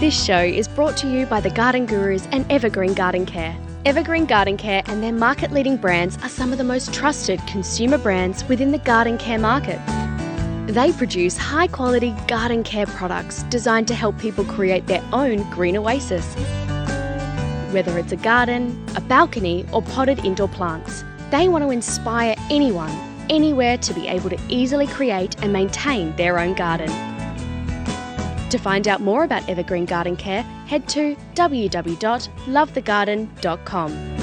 This show is brought to you by the Garden Gurus and Evergreen Garden Care. Evergreen Garden Care and their market-leading brands are some of the most trusted consumer brands within the garden care market. They produce high-quality garden care products designed to help people create their own green oasis. Whether it's a garden, a balcony, or potted indoor plants, they want to inspire anyone, anywhere to be able to easily create and maintain their own garden. To find out more about Evergreen Garden Care, head to www.lovethegarden.com.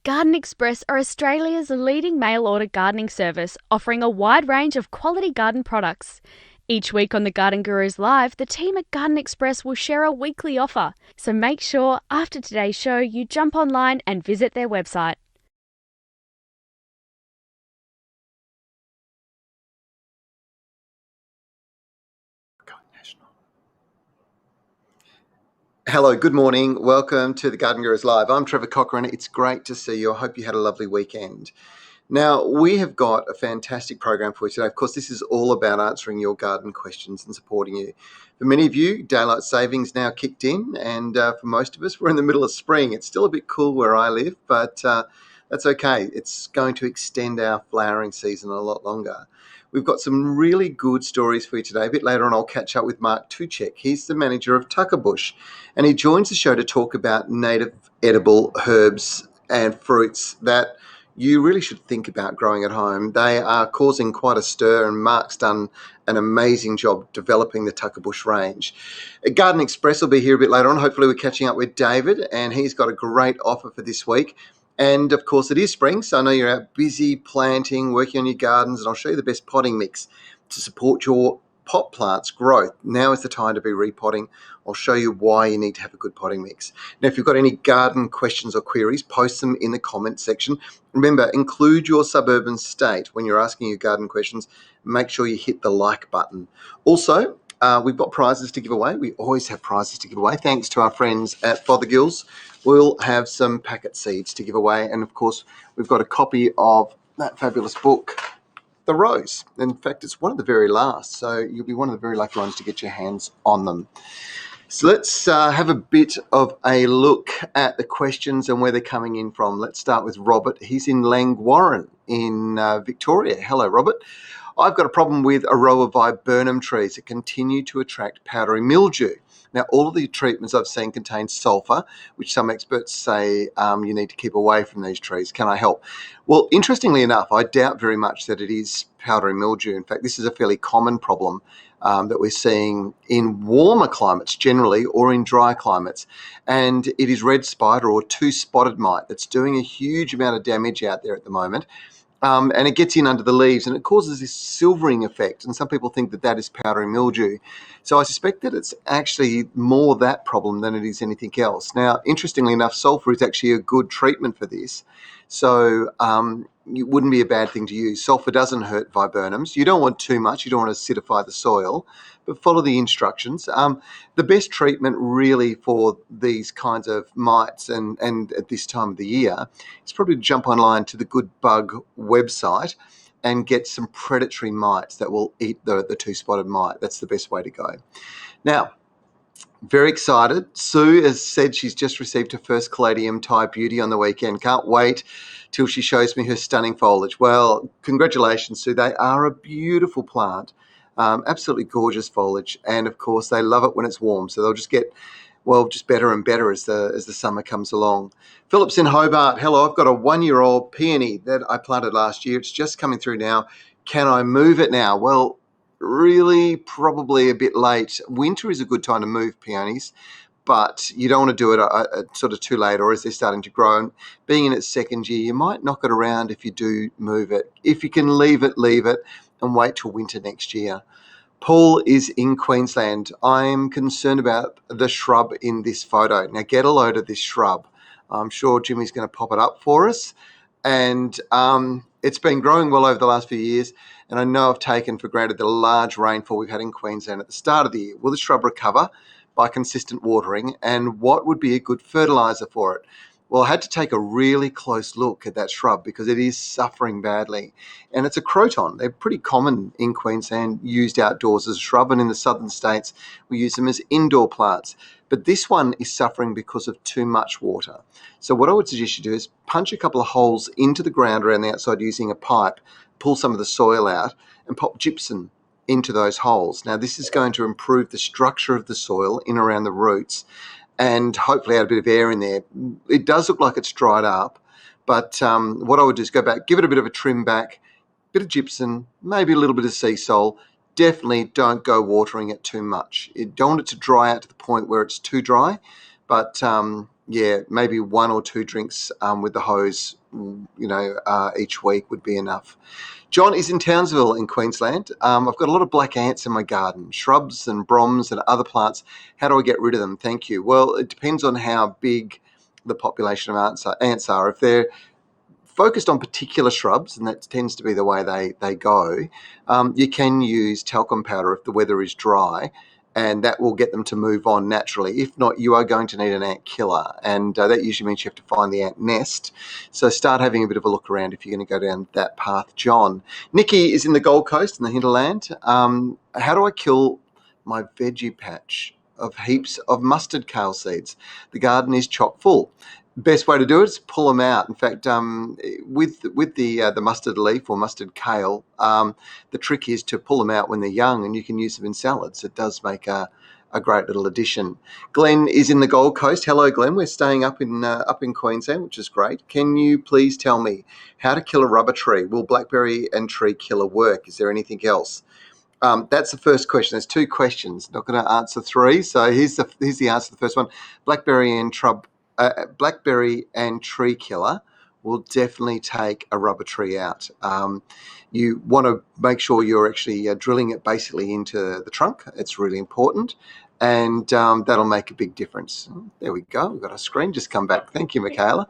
Garden Express are Australia's leading mail-order gardening service, offering a wide range of quality garden products. Each week on the Garden Gurus Live, the team at Garden Express will share a weekly offer. So make sure after today's show you jump online and visit their website. Hello, good morning. Welcome to the Garden Gurus Live. I'm Trevor Cochrane. It's great to see you. I hope you had a lovely weekend. Now, we have got a fantastic program for you today. Of course, this is all about answering your garden questions and supporting you. For many of you, daylight savings now kicked in, and for most of us, we're in the middle of spring. It's still a bit cool where I live, but that's okay. It's going to extend our flowering season a lot longer. We've got some really good stories for you today. A bit later on, I'll catch up with Marek Tucek. He's the manager of TUCKER Bush, and he joins the show to talk about native edible herbs and fruits that you really should think about growing at home. They are causing quite a stir, and Mark's done an amazing job developing the TUCKER Bush range. Garden Express will be here a bit later on. Hopefully we're catching up with David, and he's got a great offer for this week. And of course it is spring, so I know you're out busy planting, working on your gardens, and I'll show you the best potting mix to support your pot plants' growth. Now is the time to be repotting. I'll show you why you need to have a good potting mix. Now, if you've got any garden questions or queries, post them in the comment section. Remember, include your suburban state when you're asking your garden questions. Make sure you hit the like button. Also, we've got prizes to give away. We always have prizes to give away. Thanks to our friends at Fothergills. We'll have some packet seeds to give away. And of course, we've got a copy of that fabulous book, The Rose. In fact, it's one of the very last. So you'll be one of the very lucky ones to get your hands on them. So let's have a bit of a look at the questions and where they're coming in from. Let's start with Robert. He's in Langwarrin in Victoria. Hello, Robert. I've got a problem with a row of viburnum trees that continue to attract powdery mildew. Now, all of the treatments I've seen contain sulfur, which some experts say you need to keep away from these trees. Can I help? Well, interestingly enough, I doubt very much that it is powdery mildew. In fact, this is a fairly common problem that we're seeing in warmer climates generally, or in dry climates. And it is red spider or two-spotted mite that's doing a huge amount of damage out there at the moment. And it gets in under the leaves and it causes this silvering effect. And some people think that that is powdery mildew. So I suspect that it's actually more that problem than it is anything else. Now, interestingly enough, sulfur is actually a good treatment for this. So it wouldn't be a bad thing to use. Sulfur doesn't hurt viburnums. You don't want too much. You don't want to acidify the soil, but follow the instructions. The best treatment really for these kinds of mites and at this time of the year is probably to jump online to the Good Bug website and get some predatory mites that will eat the two-spotted mite. That's the best way to go. Now, very excited. Sue has said she's just received her first Caladium Thai Beauty on the weekend. Can't wait till she shows me her stunning foliage. Well, congratulations, Sue. They are a beautiful plant. Absolutely gorgeous foliage. And of course, they love it when it's warm. So they'll just get, well, just better and better as the summer comes along. Philip's in Hobart. Hello, I've got a 1-year-old peony that I planted last year. It's just coming through now. Can I move it now? Well, really probably a bit late. Winter is a good time to move peonies, but you don't want to do it sort of too late or as they're starting to grow. And being in its second year, you might knock it around if you do move it. If you can leave it and wait till winter next year. Paul is in Queensland. I'm concerned about the shrub in this photo. Now get a load of this shrub. I'm sure Jimmy's going to pop it up for us. And it's been growing well over the last few years. And I know I've taken for granted the large rainfall we've had in Queensland at the start of the year. Will the shrub recover by consistent watering? And what would be a good fertiliser for it? Well, I had to take a really close look at that shrub because it is suffering badly. And it's a croton. They're pretty common in Queensland, used outdoors as a shrub, and in the southern states we use them as indoor plants. But this one is suffering because of too much water. So what I would suggest you do is punch a couple of holes into the ground around the outside using a pipe, pull some of the soil out, and pop gypsum into those holes. Now, this is going to improve the structure of the soil in around the roots and hopefully add a bit of air in there. It does look like it's dried up, but what I would do is go back, give it a bit of a trim back, bit of gypsum, maybe a little bit of sea salt. Definitely don't go watering it too much. You don't want it to dry out to the point where it's too dry, but yeah, maybe 1 or 2 drinks with the hose, each week would be enough. John is in Townsville in Queensland. I've got a lot of black ants in my garden, shrubs and broms and other plants. How do I get rid of them? Thank you. Well, it depends on how big the population of ants are. If they're focused on particular shrubs, and that tends to be the way they go, you can use talcum powder if the weather is dry, and that will get them to move on naturally. If not, you are going to need an ant killer, and that usually means you have to find the ant nest. So start having a bit of a look around if you're going to go down that path, John. Nikki is in the Gold Coast in the hinterland. How do I kill my veggie patch of heaps of mustard kale seeds? The garden is chock full. Best way to do it is pull them out. In fact, with the mustard leaf or mustard kale, the trick is to pull them out when they're young, and you can use them in salads. It does make a great little addition. Glenn is in the Gold Coast. Hello, Glenn. We're staying up in Queensland, which is great. Can you please tell me how to kill a rubber tree? Will blackberry and tree killer work? Is there anything else? That's the first question. There's 2 questions. Not going to answer 3. So here's the answer to the first one. Blackberry and tree killer will definitely take a rubber tree out. You want to make sure you're actually drilling it basically into the trunk. It's really important, and that'll make a big difference. There we go. We've got our screen just come back. Thank you, Michaela.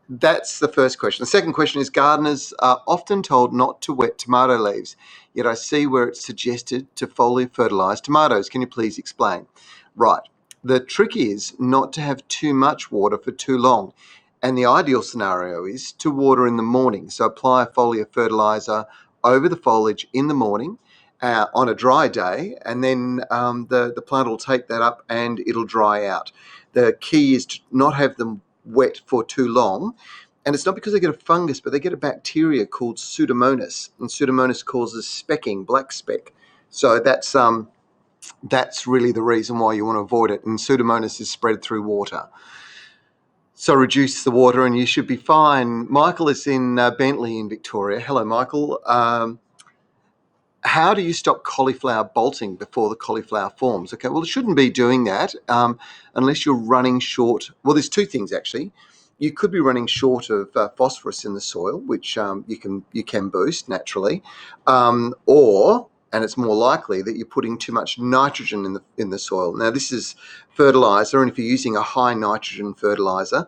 That's the first question. The second question is, gardeners are often told not to wet tomato leaves, yet I see where it's suggested to foliar fertilise tomatoes. Can you please explain? Right. The trick is not to have too much water for too long, and the ideal scenario is to water in the morning. So apply a foliar fertiliser over the foliage in the morning on a dry day, and then the plant will take that up and it'll dry out. The key is to not have them wet for too long, and it's not because they get a fungus, but they get a bacteria called Pseudomonas, and Pseudomonas causes specking, black speck. So that's really the reason why you want to avoid it, and Pseudomonas is spread through water. So reduce the water and you should be fine. Michael is in Bentley in Victoria. Hello, Michael. How do you stop cauliflower bolting before the cauliflower forms? Okay, well, it shouldn't be doing that unless you're running short. Well, there's 2 things, actually. You could be running short of phosphorus in the soil, which you can boost naturally, and it's more likely that you're putting too much nitrogen in the soil. Now, this is fertilizer, and if you're using a high nitrogen fertilizer,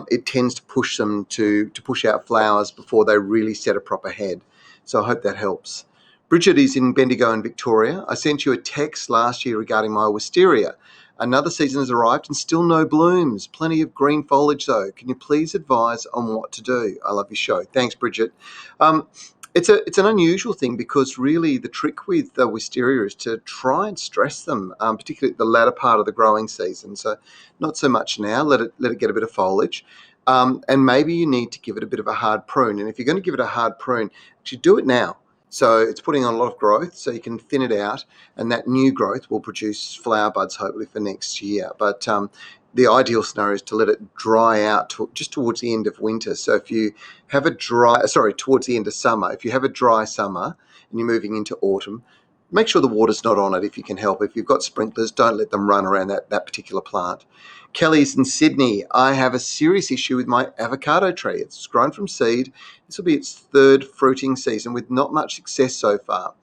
it tends to push them to push out flowers before they really set a proper head. So I hope that helps. Bridget is in Bendigo in Victoria. I sent you a text last year regarding my wisteria. Another season has arrived and still no blooms. Plenty of green foliage though. Can you please advise on what to do? I love your show. Thanks, Bridget. It's an unusual thing because really the trick with wisteria is to try and stress them, particularly at the latter part of the growing season. So not so much now. Let it get a bit of foliage. And maybe you need to give it a bit of a hard prune. And if you're going to give it a hard prune, actually do it now. So it's putting on a lot of growth, so you can thin it out, and that new growth will produce flower buds hopefully for next year. But the ideal scenario is to let it dry out just towards the end of winter. So if you have towards the end of summer, if you have a dry summer and you're moving into autumn, make sure the water's not on it if you can help. If you've got sprinklers, don't let them run around that particular plant. Kelly's in Sydney. I have a serious issue with my avocado tree. It's grown from seed. This will be its 3rd fruiting season with not much success so far.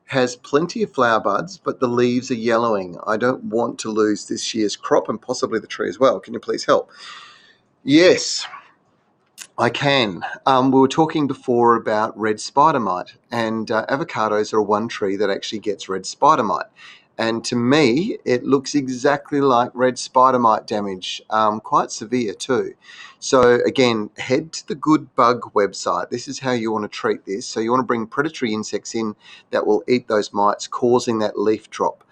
Has plenty of flower buds, but the leaves are yellowing. I don't want to lose this year's crop and possibly the tree as well. Can you please help? Yes, I can. We were talking before about red spider mite, and avocados are one tree that actually gets red spider mite. And to me, it looks exactly like red spider mite damage, quite severe too. So again, head to the Good Bug website. This is how you want to treat this. So you want to bring predatory insects in that will eat those mites, causing that leaf drop.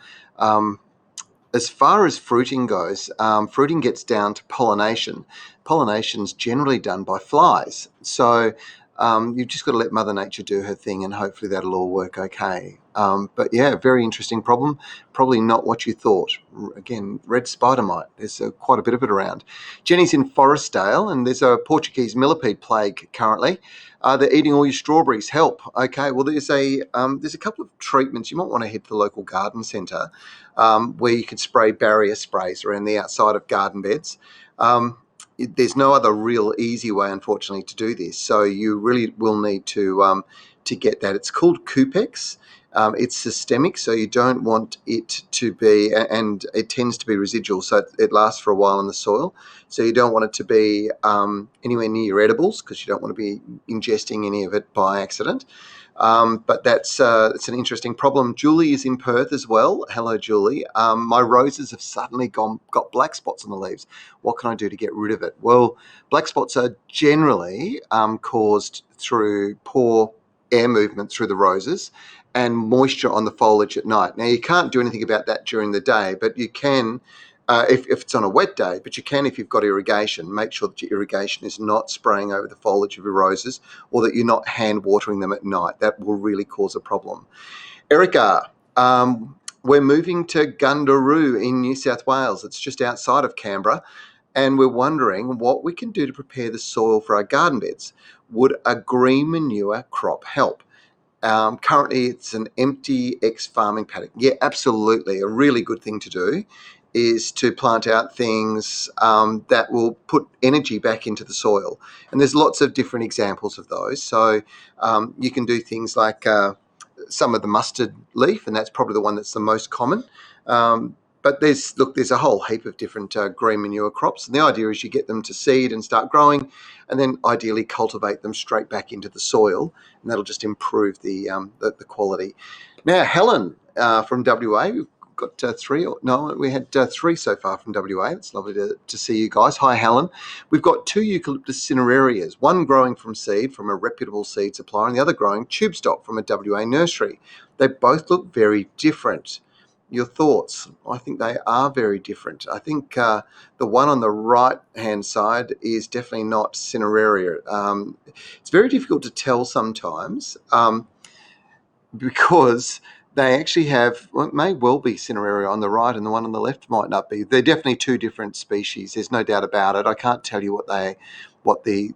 As far as fruiting goes, fruiting gets down to pollination. Pollination's generally done by flies. So you've just got to let Mother Nature do her thing, and hopefully that'll all work okay. But yeah, very interesting problem. Probably not what you thought. Again, red spider mite. There's quite a bit of it around. Jenny's in Forestdale, and there's a Portuguese millipede plague currently. They're eating all your strawberries. Help. Okay, well, there's a couple of treatments. You might want to head to the local garden centre where you can spray barrier sprays around the outside of garden beds. There's no other real easy way, unfortunately, to do this. So you really will need to get that. It's called Coupex. It's systemic, so you don't want it to be, and it tends to be residual, so it lasts for a while in the soil. So you don't want it to be anywhere near your edibles, because you don't want to be ingesting any of it by accident. But it's an interesting problem. Julie is in Perth as well. Hello, Julie. My roses have suddenly got black spots on the leaves. What can I do to get rid of it? Well, black spots are generally caused through poor air movement through the roses and moisture on the foliage at night. Now, you can't do anything about that during the day, but you can if it's on a wet day, but you can if you've got irrigation. Make sure that your irrigation is not spraying over the foliage of your roses, or that you're not hand watering them at night. That will really cause a problem. Erica, we're moving to Gundaroo in New South Wales. It's just outside of Canberra, and we're wondering what we can do to prepare the soil for our garden beds. Would a green manure crop help? Currently, it's an empty ex-farming paddock. Yeah, absolutely. A really good thing to do is to plant out things that will put energy back into the soil. And there's lots of different examples of those. So you can do things like some of the mustard leaf, and that's probably the one that's the most common. But there's a whole heap of different green manure crops. And the idea is you get them to seed and start growing, and then ideally cultivate them straight back into the soil, and that'll just improve the quality. Now, Helen from WA, we've got we had three so far from WA. It's lovely to see you guys. Hi, Helen. We've got 2 eucalyptus cinerarias, one growing from seed from a reputable seed supplier, and the other growing tube stock from a WA nursery. They both look very different. Your thoughts? I think they are very different. I think the one on the right-hand side is definitely not cineraria. It's very difficult to tell sometimes because they actually have, well, it may well be cineraria on the right and the one on the left might not be. They're definitely 2 different species. There's no doubt about it. I can't tell you what they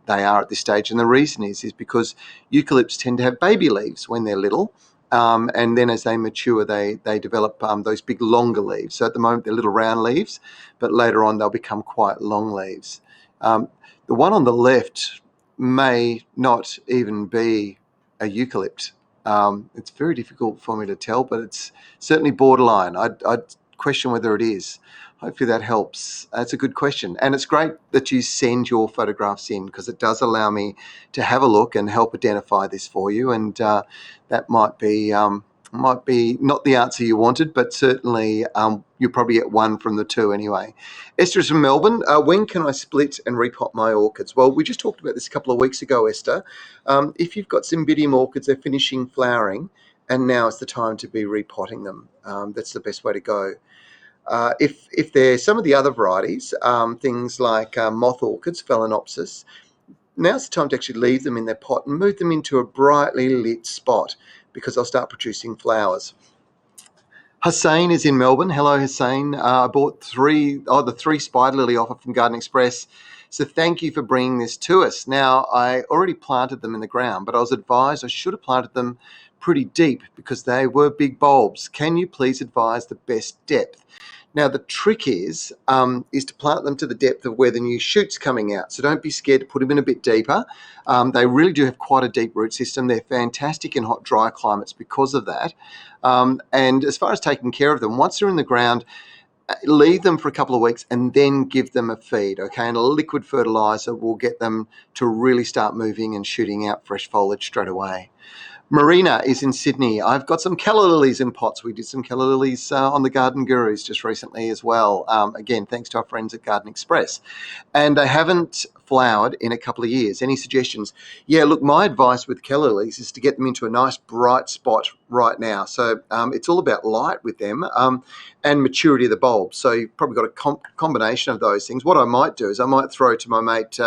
are at this stage. And the reason is because eucalypts tend to have baby leaves when they're little. And then as they mature, they develop those big longer leaves. So at the moment, they're little round leaves, but later on, they'll become quite long leaves. The one on the left may not even be a eucalypt. It's very difficult for me to tell, but it's certainly borderline. I'd question whether it is. Hopefully that helps. That's a good question. And it's great that you send your photographs in, because it does allow me to have a look and help identify this for you. And that might be not the answer you wanted, but certainly you'll probably get one from the 2 anyway. Esther's from Melbourne. When can I split and repot my orchids? Well, we just talked about this a couple of weeks ago, Esther. If you've got Cymbidium orchids, they're finishing flowering, and now is the time to be repotting them. That's the best way to go. If they're some of the other varieties, things like moth orchids, Phalaenopsis, now's the time to actually leave them in their pot and move them into a brightly lit spot, because they'll start producing flowers. Hussein is in Melbourne. Hello, Hussein. I bought the 3 Spider Lily offer from Garden Express. So thank you for bringing this to us. Now, I already planted them in the ground, but I was advised I should have planted them pretty deep because they were big bulbs. Can you please advise the best depth? Now, the trick is to plant them to the depth of where the new shoot's coming out. So don't be scared to put them in a bit deeper. They really do have quite a deep root system. They're fantastic in hot, dry climates because of that. And as far as taking care of them, once they're in the ground, leave them for a couple of weeks and then give them a feed, okay? And a liquid fertilizer will get them to really start moving and shooting out fresh foliage straight away. Marina is in Sydney. I've got some Keller Lilies in pots. We did some Keller Lilies on the Garden Gurus just recently as well. Again, thanks to our friends at Garden Express. And they haven't flowered in a couple of years. Any suggestions? Yeah, look, my advice with Keller Lilies is to get them into a nice bright spot right now. So it's all about light with them and maturity of the bulb. So you've probably got a combination of those things. What I might do is I might throw to my mate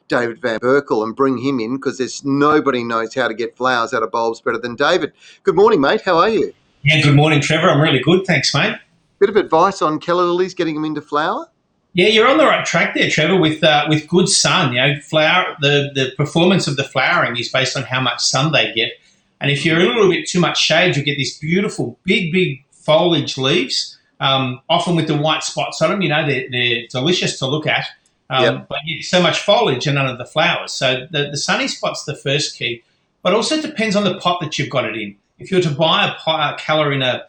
David Van Berkel and bring him in, because there's nobody knows how to get flowers out of bulbs better than David. Good morning, mate. How are you? Yeah, good morning, Trevor. I'm really good, thanks, mate. Bit of advice on Keller Lilies, getting them into flower? Yeah, you're on the right track there, Trevor. With good sun, the performance of the flowering is based on how much sun they get. And if you're a little bit too much shade, you get these beautiful, big foliage leaves, often with the white spots on them. They're delicious to look at, Yep. but you get so much foliage and none of the flowers. So the sunny spot's the first key, but also it depends on the pot that you've got it in. If you were to buy a colour in a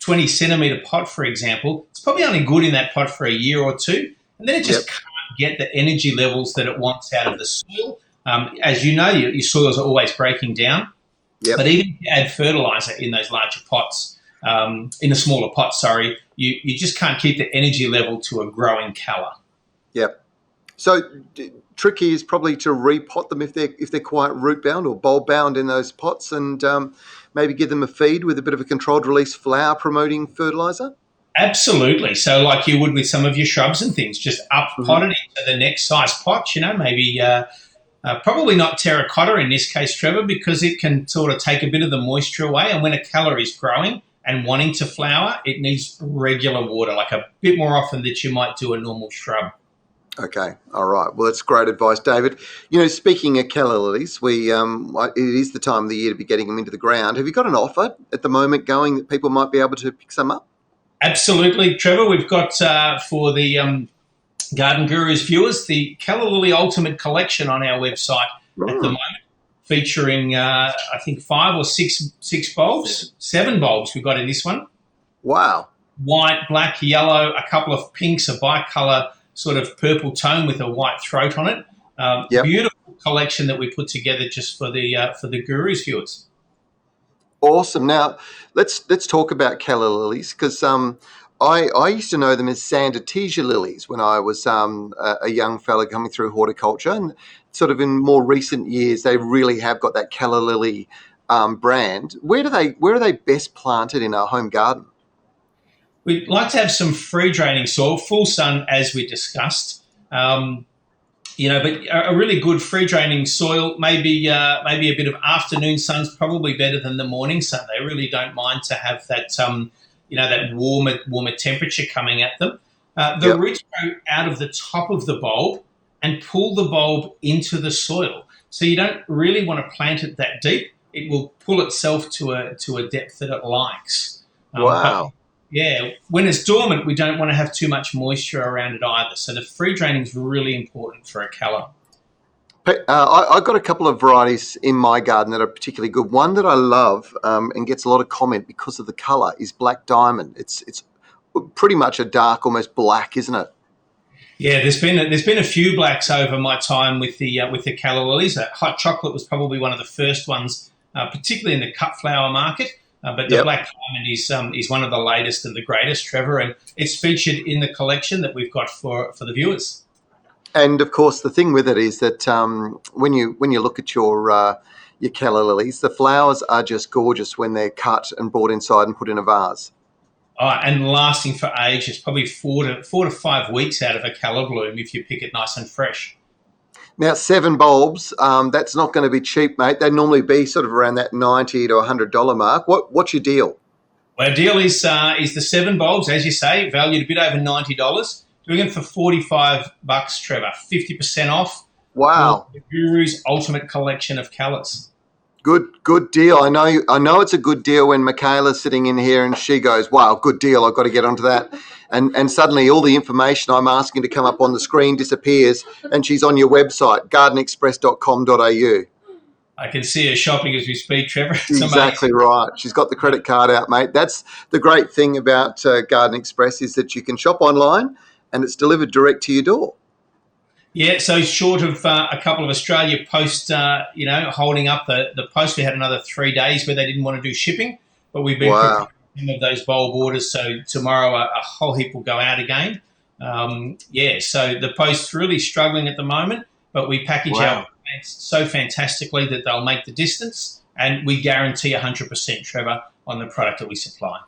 20 centimetre pot, for example, it's probably only good in that pot for a year or two, and then it just can't get the energy levels that it wants out of the soil. As you know, your soils are always breaking down. Yep. But even if you add fertiliser in those larger pots, in a smaller pot, you just can't keep the energy level to a growing colour. Yep. So tricky is probably to repot them if they're quite root bound or bulb bound in those pots, and maybe give them a feed with a bit of a controlled release flower promoting fertiliser. Absolutely. So like you would with some of your shrubs and things, just up pot it into the next size pot, maybe probably not terracotta in this case, Trevor, because it can sort of take a bit of the moisture away. And when a colour is growing and wanting to flower, it needs regular water, like a bit more often than you might do a normal shrub. Okay, all right. Well, that's great advice, David. Speaking of Keller Lilies, it is the time of the year to be getting them into the ground. Have you got an offer at the moment going that people might be able to pick some up? Absolutely, Trevor. We've got for the Garden Gurus viewers the Keller Lily Ultimate Collection on our website at the moment, featuring I think 5 or 6 bulbs, 7 bulbs we've got in this one. Wow. White, black, yellow, a couple of pinks, a bicolour sort of purple tone with a white throat on it. Beautiful collection that we put together just for the Gurus viewers. Awesome. Now let's talk about Keller Lilies, because I used to know them as Sandertesia lilies when I was a young fella coming through horticulture, and sort of in more recent years they really have got that Keller Lily brand. Where are they best planted in our home garden? We'd like to have some free draining soil, full sun as we discussed, but a really good free draining soil, maybe a bit of afternoon sun's probably better than the morning sun. They really don't mind to have that, that warmer temperature coming at them. The roots grow out of the top of the bulb and pull the bulb into the soil. So you don't really want to plant it that deep. It will pull itself to a depth that it likes. Wow. When it's dormant, we don't want to have too much moisture around it either. So the free draining is really important for a colour. I've got a couple of varieties in my garden that are particularly good. One that I love and gets a lot of comment because of the colour is Black Diamond. It's pretty much a dark, almost black, isn't it? Yeah, there's been a few blacks over my time with the Keller Lilies. Hot Chocolate was probably one of the first ones, particularly in the cut flower market. But the Black Diamond is one of the latest and the greatest, Trevor, and it's featured in the collection that we've got for the viewers. And of course, the thing with it is that when you look at your Keller Lilies, the flowers are just gorgeous when they're cut and brought inside and put in a vase. Oh, and lasting for ages, probably 4 to 5 weeks out of a colour bloom if you pick it nice and fresh. Now, 7 bulbs, that's not going to be cheap, mate. They normally be sort of around that $90 to $100 mark. What's your deal? Well, our deal is the 7 bulbs, as you say, valued a bit over $90. Doing it for $45, Trevor, 50% off. Wow! The Guru's Ultimate Collection of colours. Good deal. I know it's a good deal when Michaela's sitting in here and she goes, "Wow, good deal! I've got to get onto that." And suddenly all the information I'm asking to come up on the screen disappears, and she's on your website, gardenexpress.com.au. I can see her shopping as we speak, Trevor. It's exactly amazing. Right. She's got the credit card out, mate. That's the great thing about Garden Express, is that you can shop online and it's delivered direct to your door. Yeah, so short of a couple of Australia Post, holding up the post, we had another 3 days where they didn't want to do shipping, but we've been preparing Wow. some of those bulb orders. So tomorrow a whole heap will go out again. So the Post's really struggling at the moment, but we package our Wow. plants so fantastically that they'll make the distance, and we guarantee 100%, Trevor, on the product that we supply.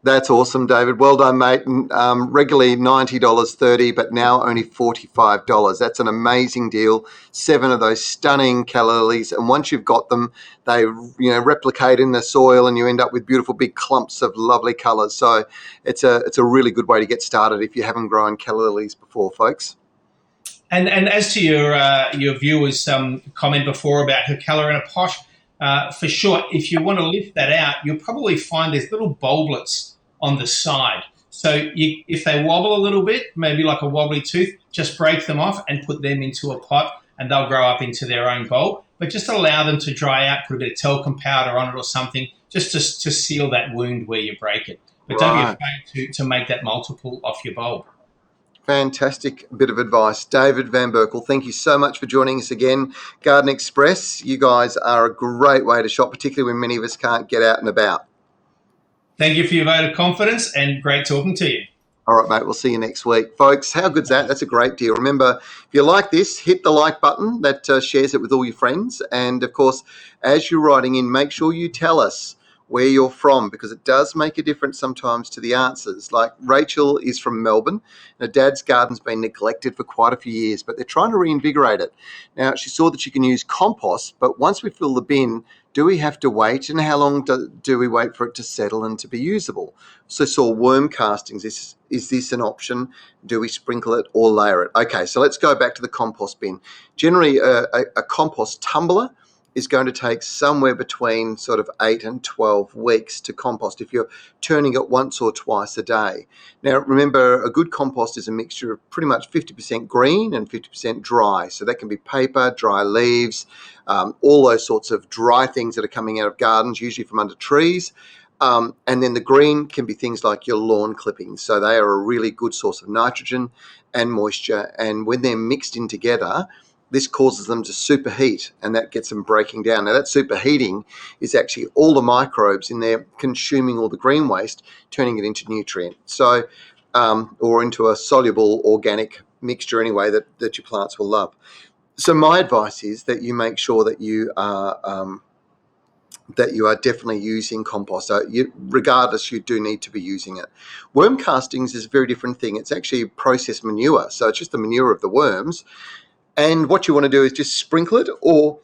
That's awesome, David. Well done, mate. Regularly $90.30, but now only $45. That's an amazing deal. 7 of those stunning Keller Lilies, and once you've got them, they replicate in the soil, and you end up with beautiful big clumps of lovely colours. So it's a really good way to get started if you haven't grown Keller Lilies before, folks. And as to your viewers' comment before about her colour in a pot, for sure, if you want to lift that out, you'll probably find there's little bulblets on the side. So if they wobble a little bit, maybe like a wobbly tooth, just break them off and put them into a pot, and they'll grow up into their own bulb. But just allow them to dry out, put a bit of talcum powder on it or something, just to seal that wound where you break it. But don't be afraid to make that multiple off your bulb. Fantastic bit of advice. David Van Berkel, thank you so much for joining us again. Garden Express, you guys are a great way to shop, particularly when many of us can't get out and about. Thank you for your vote of confidence, and great talking to you. All right, mate, we'll see you next week. Folks, how good's that? That's a great deal. Remember, if you like this, hit the like button. That shares it with all your friends. And, of course, as you're writing in, make sure you tell us where you're from, because it does make a difference sometimes to the answers. Like Rachel is from Melbourne. Her dad's garden's been neglected for quite a few years, but they're trying to reinvigorate it. Now, she saw that you can use compost, but once we fill the bin, do we have to wait, and how long do we wait for it to settle and to be usable? So saw worm castings. Is this an option? Do we sprinkle it or layer it? Okay, so let's go back to the compost bin. Generally, a compost tumbler is going to take somewhere between sort of 8 and 12 weeks to compost if you're turning it once or twice a day. Now, remember, a good compost is a mixture of pretty much 50% green and 50% dry. So that can be paper, dry leaves, all those sorts of dry things that are coming out of gardens, usually from under trees. And then the green can be things like your lawn clippings. So they are a really good source of nitrogen and moisture. And when they're mixed in together, this causes them to superheat, and that gets them breaking down. Now, that superheating is actually all the microbes in there consuming all the green waste, turning it into nutrient. So, or into a soluble organic mixture anyway that your plants will love. So my advice is that you make sure that you are definitely using compost. Regardless, you do need to be using it. Worm castings is a very different thing. It's actually processed manure. So it's just the manure of the worms. And what you want to do is just sprinkle it or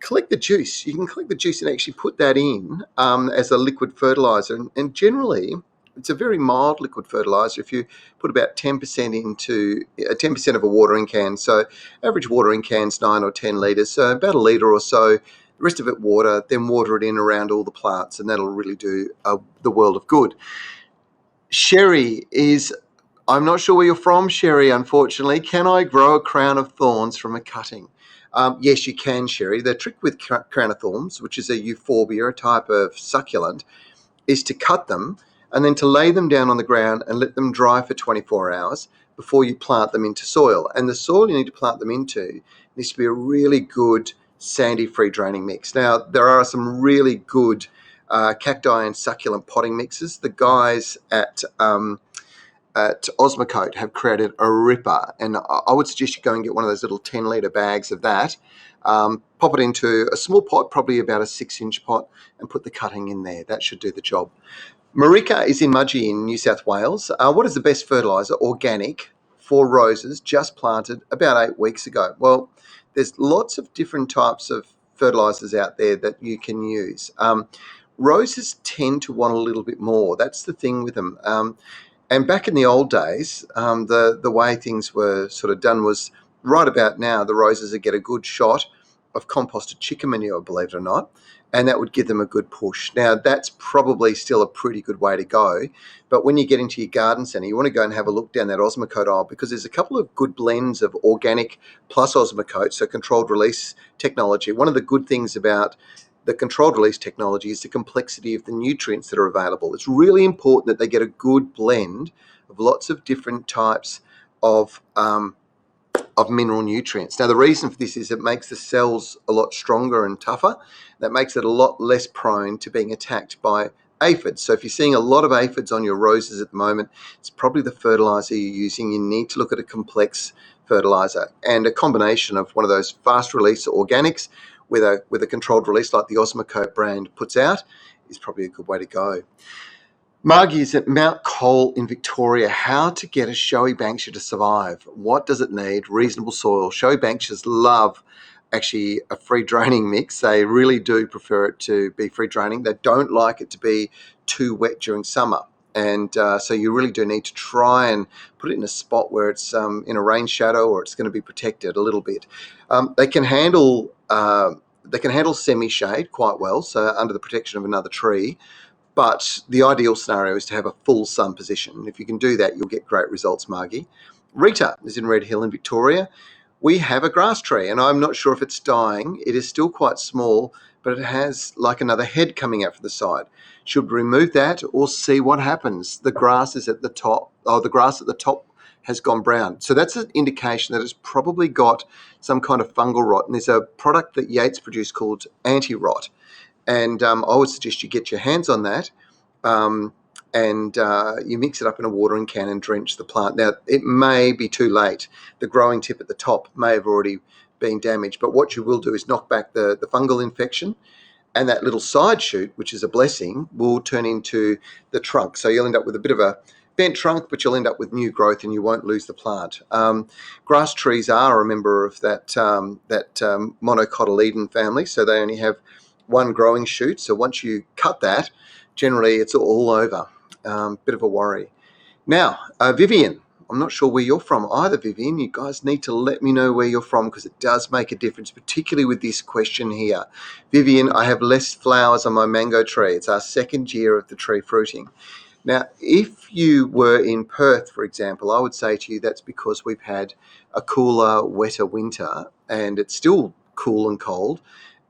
collect the juice. You can collect the juice and actually put that in as a liquid fertilizer. And generally, it's a very mild liquid fertilizer. If you put about 10% into 10% of a watering can, so average watering can's 9 or 10 litres, so about a litre or so. The rest of it water, then water it in around all the plants, and that'll really do the world of good. Sherry is... I'm not sure where you're from, Sherry, unfortunately. Can I grow a crown of thorns from a cutting? Yes, you can, Sherry. The trick with crown of thorns, which is a euphorbia, a type of succulent, is to cut them and then to lay them down on the ground and let them dry for 24 hours before you plant them into soil. And the soil you need to plant them into needs to be a really good sandy free draining mix. Now, there are some really good cacti and succulent potting mixes. The guys at Osmocote have created a ripper, and I would suggest you go and get one of those little 10-litre bags of that, pop it into a small pot, probably about a 6-inch pot, and put the cutting in there. That should do the job. Marika is in Mudgee in New South Wales. What is the best fertiliser? Organic for roses, just planted about 8 weeks ago. Well, there's lots of different types of fertilisers out there that you can use. Roses tend to want a little bit more. That's the thing with them. And back in the old days, the way things were sort of done was right about now, the roses would get a good shot of composted chicken manure, believe it or not, and that would give them a good push. Now, that's probably still a pretty good way to go, but when you get into your garden centre, you want to go and have a look down that Osmocote aisle, because there's a couple of good blends of organic plus Osmocote, so controlled release technology. One of the good things about the controlled release technology is the complexity of the nutrients that are available. It's really important that they get a good blend of lots of different types of of mineral nutrients. Now, the reason for this is it makes the cells a lot stronger and tougher. That makes it a lot less prone to being attacked by aphids. So if you're seeing a lot of aphids on your roses at the moment, it's probably the fertilizer you're using. You need to look at a complex fertilizer, and a combination of one of those fast release organics with a controlled release like the Osmocote brand puts out is probably a good way to go. Margie is at Mount Cole in Victoria. How to get a showy banksia to survive? What does it need? Reasonable soil. Showy banksias love actually a free draining mix. They really do prefer it to be free draining. They don't like it to be too wet during summer. And so you really do need to try and put it in a spot where it's in a rain shadow, or it's going to be protected a little bit. They can handle semi-shade quite well, so under the protection of another tree. But the ideal scenario is to have a full sun position. If you can do that, you'll get great results, Margie. Rita is in Red Hill in Victoria. We have a grass tree, and I'm not sure if it's dying. It is still quite small, but it has like another head coming out from the side. Should we remove that or see what happens? The grass is at the top, the grass at the top has gone brown. So that's an indication that it's probably got some kind of fungal rot. And there's a product that Yates produced called anti-rot. And I would suggest you get your hands on that, and you mix it up in a watering can and drench the plant. Now, it may be too late. The growing tip at the top may have already been damaged, but what you will do is knock back the fungal infection, and that little side shoot, which is a blessing, will turn into the trunk. So you'll end up with a bit of a bent trunk, but you'll end up with new growth and you won't lose the plant. Grass trees are a member of that monocotyledon family, so they only have one growing shoot. So once you cut that, generally it's all over. Bit of a worry. Now, Vivian, I'm not sure where you're from either, Vivian. You guys need to let me know where you're from, because it does make a difference, particularly with this question here. Vivian, I have less flowers on my mango tree. It's our second year of the tree fruiting. Now, if you were in Perth, for example, I would say to you that's because we've had a cooler, wetter winter, and it's still cool and cold.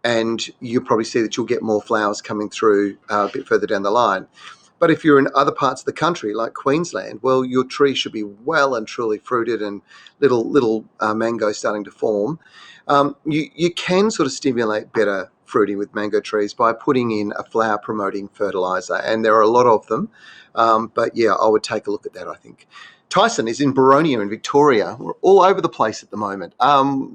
And you'll probably see that you'll get more flowers coming through a bit further down the line. But if you're in other parts of the country, like Queensland, well, your tree should be well and truly fruited and little mangoes starting to form. You can sort of stimulate better fruiting with mango trees by putting in a flower-promoting fertilizer, and there are a lot of them. But yeah, I would take a look at that, I think. Tyson is in Boronia in Victoria. We're all over the place at the moment.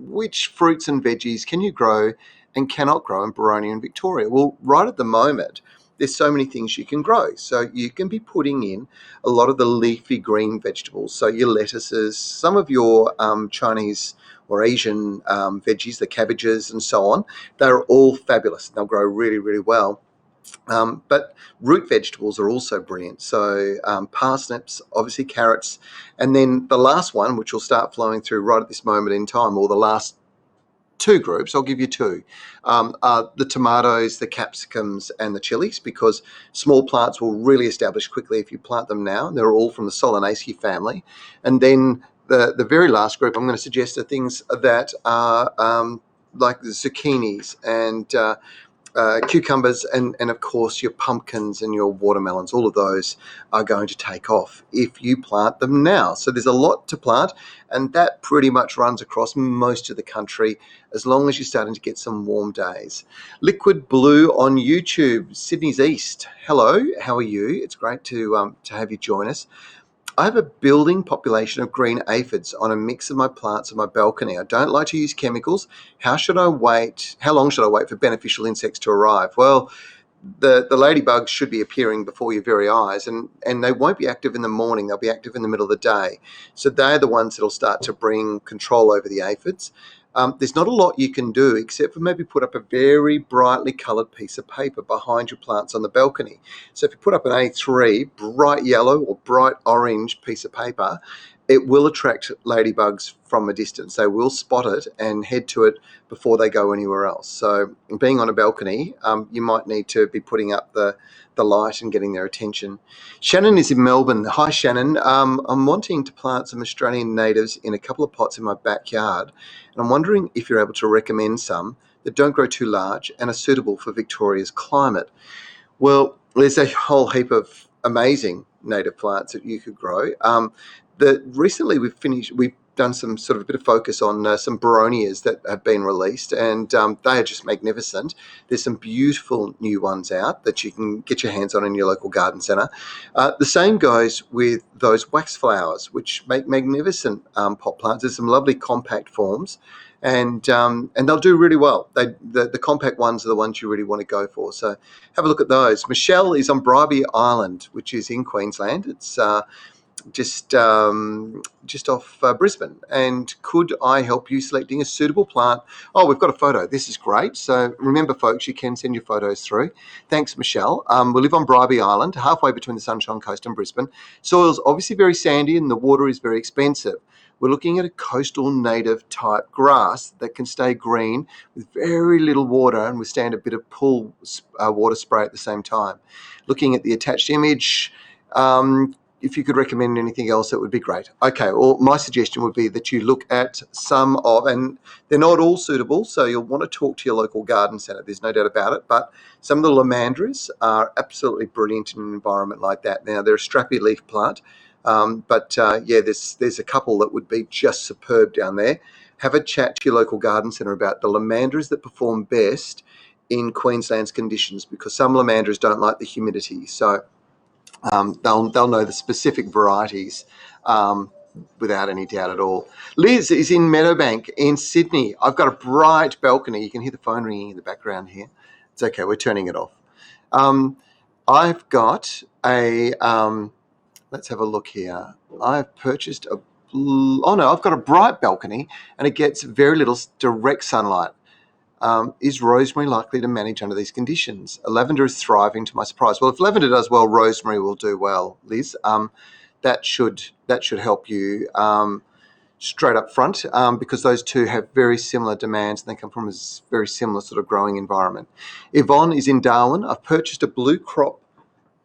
Which fruits and veggies can you grow and cannot grow in Boronia in Victoria? Well, right at the moment, there's so many things you can grow. So you can be putting in a lot of the leafy green vegetables. So your lettuces, some of your Chinese or Asian veggies, the cabbages and so on, they're all fabulous. They'll grow really, really well. But root vegetables are also brilliant. So parsnips, obviously carrots, and then the last one, which will start flowing through right at this moment in time, or the last two groups, I'll give you two, are the tomatoes, the capsicums, and the chilies, because small plants will really establish quickly if you plant them now. They're all from the Solanaceae family. And then the very last group I'm going to suggest are things that are like the zucchinis and cucumbers, and of course your pumpkins and your watermelons. All of those are going to take off if you plant them now. So there's a lot to plant, and that pretty much runs across most of the country as long as you're starting to get some warm days. Liquid Blue on YouTube, Sydney's East. Hello, how are you? It's great to have you join us. I have a building population of green aphids on a mix of my plants on my balcony. I don't like to use chemicals. How long should I wait for beneficial insects to arrive? Well, the ladybugs should be appearing before your very eyes, and they won't be active in the morning. They'll be active in the middle of the day. So they're the ones that'll start to bring control over the aphids. There's not a lot you can do except for maybe put up a very brightly coloured piece of paper behind your plants on the balcony. So if you put up an A3, bright yellow or bright orange piece of paper, it will attract ladybugs from a distance. They will spot it and head to it before they go anywhere else. So being on a balcony, you might need to be putting up the light and getting their attention. Shannon is in Melbourne. Hi, Shannon. I'm wanting to plant some Australian natives in a couple of pots in my backyard, and I'm wondering if you're able to recommend some that don't grow too large and are suitable for Victoria's climate. Well, there's a whole heap of amazing native plants that you could grow. Recently we've done some sort of a bit of focus on some Baronias that have been released, and they are just magnificent. There's some beautiful new ones out that you can get your hands on in your local garden centre. The same goes with those wax flowers, which make magnificent pot plants. There's some lovely compact forms, and they'll do really well. The compact ones are the ones you really want to go for. So have a look at those. Michelle is on Bribie Island, which is in Queensland. It's just off Brisbane. And could I help you selecting a suitable plant? Oh, we've got a photo. This is great. So remember, folks, you can send your photos through. Thanks, Michelle. We live on Bribie Island, halfway between the Sunshine Coast and Brisbane. Soil's obviously very sandy and the water is very expensive. We're looking at a coastal native type grass that can stay green with very little water and withstand a bit of pool water spray at the same time. Looking at the attached image, if you could recommend anything else, that would be great. Okay, well, my suggestion would be that you look at some of, and they're not all suitable, so you'll want to talk to your local garden centre, there's no doubt about it, but some of the Limandras are absolutely brilliant in an environment like that. Now, they're a strappy leaf plant, there's a couple that would be just superb down there. Have a chat to your local garden centre about the Limandras that perform best in Queensland's conditions, because some Limandras don't like the humidity, so they'll know the specific varieties without any doubt at all. Liz is in Meadowbank in Sydney. I've got a bright balcony. You can hear the phone ringing in the background here. It's okay, we're turning it off. I've got a, let's have a look here. I've purchased I've got a bright balcony and it gets very little direct sunlight. Is rosemary likely to manage under these conditions? Lavender is thriving to my surprise. Well, if lavender does well, rosemary will do well, Liz. That should help you straight up front, because those two have very similar demands and they come from a very similar sort of growing environment. Yvonne is in Darwin. I've purchased a blue crop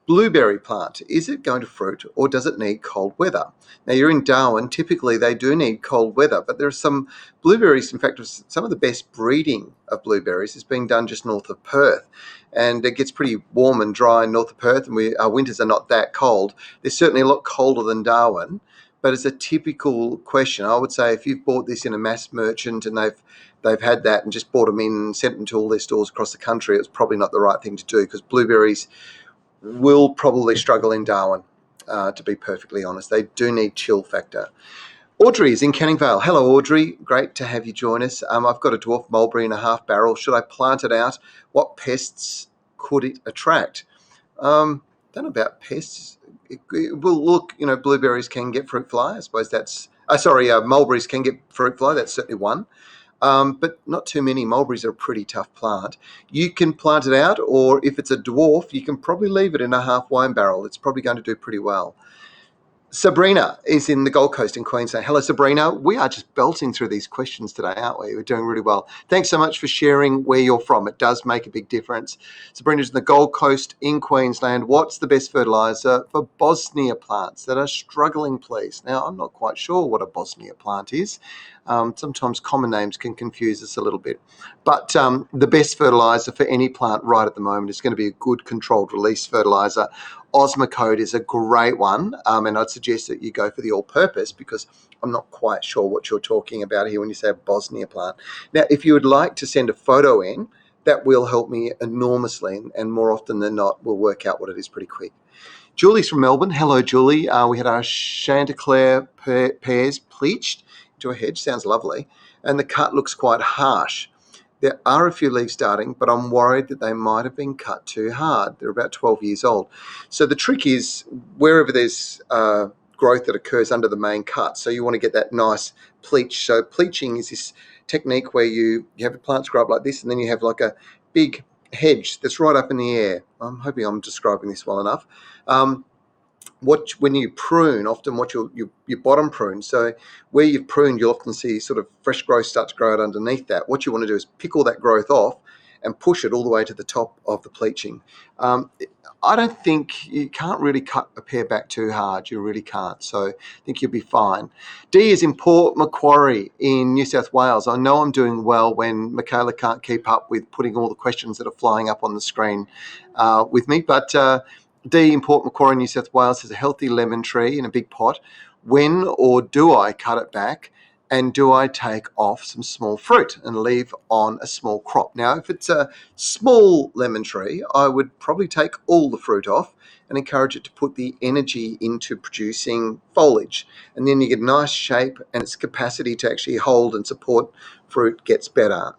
blueberry plant. Is it going to fruit or does it need cold weather? Now, you're in Darwin. Typically, they do need cold weather, but there are some blueberries. In fact, some of the best breeding of blueberries is being done just north of Perth. And it gets pretty warm and dry north of Perth, and our winters are not that cold. They're certainly a lot colder than Darwin, but it's a typical question. I would say if you've bought this in a mass merchant and they've had that and just bought them in and sent them to all their stores across the country, it's probably not the right thing to do, because blueberries will probably struggle in Darwin, to be perfectly honest. They do need chill factor. Audrey is in Canning Vale. Hello, Audrey. Great to have you join us. I've got a dwarf mulberry in a half barrel. Should I plant it out? What pests could it attract? Don't know about pests. Well, look, blueberries can get fruit fly. I suppose mulberries can get fruit fly. That's certainly one. But not too many. Mulberries are a pretty tough plant. You can plant it out, or if it's a dwarf, you can probably leave it in a half wine barrel. It's probably going to do pretty well. Sabrina is in the Gold Coast in Queensland. Hello, Sabrina. We are just belting through these questions today, aren't we? We're doing really well. Thanks so much for sharing where you're from. It does make a big difference. Sabrina's in the Gold Coast in Queensland. What's the best fertiliser for Bosnia plants that are struggling, please? Now, I'm not quite sure what a Bosnia plant is. Sometimes common names can confuse us a little bit. But the best fertiliser for any plant right at the moment is going to be a good controlled release fertiliser. Osmocote is a great one, and I'd suggest that you go for the all-purpose, because I'm not quite sure what you're talking about here when you say a Bosnia plant. Now, if you would like to send a photo in, that will help me enormously, and more often than not, we'll work out what it is pretty quick. Julie's from Melbourne. Hello, Julie. We had our Chanticleer pears pleached into a hedge. Sounds lovely. And the cut looks quite harsh. There are a few leaves starting, but I'm worried that they might have been cut too hard. They're about 12 years old. So the trick is, wherever there's growth that occurs under the main cut, so you want to get that nice pleach. So pleaching is this technique where you have the plants grow up like this, and then you have like a big hedge that's right up in the air. I'm hoping I'm describing this well enough. When you prune, often what you bottom prune, so where you've pruned, you'll often see sort of fresh growth start to grow out underneath that. What you want to do is pick all that growth off and push it all the way to the top of the pleaching. I don't think you can't really cut a pear back too hard. You really can't. So I think you'll be fine. D is in Port Macquarie in New South Wales. I know I'm doing well when Michaela can't keep up with putting all the questions that are flying up on the screen with me, but D in Port Macquarie, New South Wales has a healthy lemon tree in a big pot. When or do I cut it back And do I take off some small fruit and leave on a small crop? Now, if it's a small lemon tree, I would probably take all the fruit off and encourage it to put the energy into producing foliage. And then you get a nice shape, and its capacity to actually hold and support fruit gets better.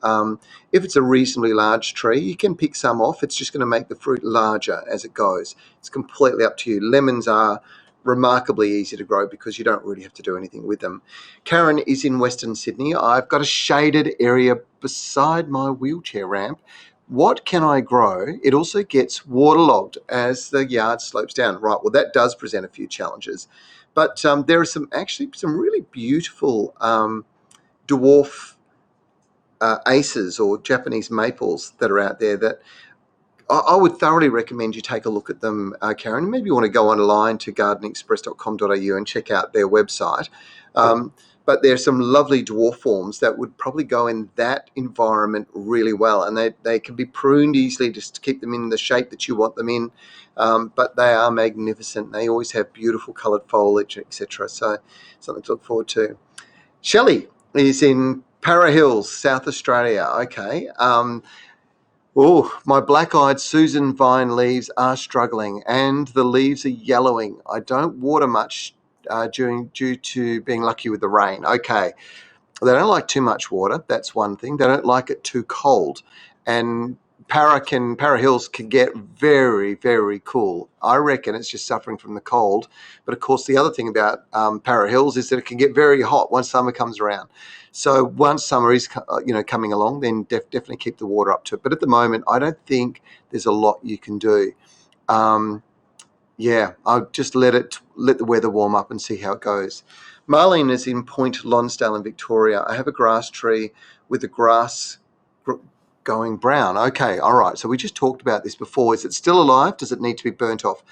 If it's a reasonably large tree, you can pick some off. It's just going to make the fruit larger as it goes. It's completely up to you. Lemons are remarkably easy to grow because you don't really have to do anything with them. Karen is in Western Sydney. I've got a shaded area beside my wheelchair ramp. What can I grow? It also gets waterlogged as the yard slopes down. Right, well, that does present a few challenges. But there are some really beautiful dwarf aces or Japanese maples that are out there that I would thoroughly recommend you take a look at them, Karen. Maybe you want to go online to gardenexpress.com.au and check out their website. But there's some lovely dwarf forms that would probably go in that environment really well. And they can be pruned easily just to keep them in the shape that you want them in. But they are magnificent. They always have beautiful coloured foliage, etc. So something to look forward to. Shelley is in Para Hills, South Australia. Okay. My black-eyed Susan vine leaves are struggling and the leaves are yellowing. I don't water much due to being lucky with the rain. Okay. They don't like too much water. That's one thing. They don't like it too cold. And Para Hills can get very, very cool. I reckon it's just suffering from the cold. But of course, the other thing about Para Hills is that it can get very hot once summer comes around. So once summer is coming along, then definitely keep the water up to it. But at the moment, I don't think there's a lot you can do. I'll just let the weather warm up and see how it goes. Marlene is in Point Lonsdale in Victoria. I have a grass tree with the grass going brown. Okay, all right. So we just talked about this before. Is it still alive? Does it need to be burnt off?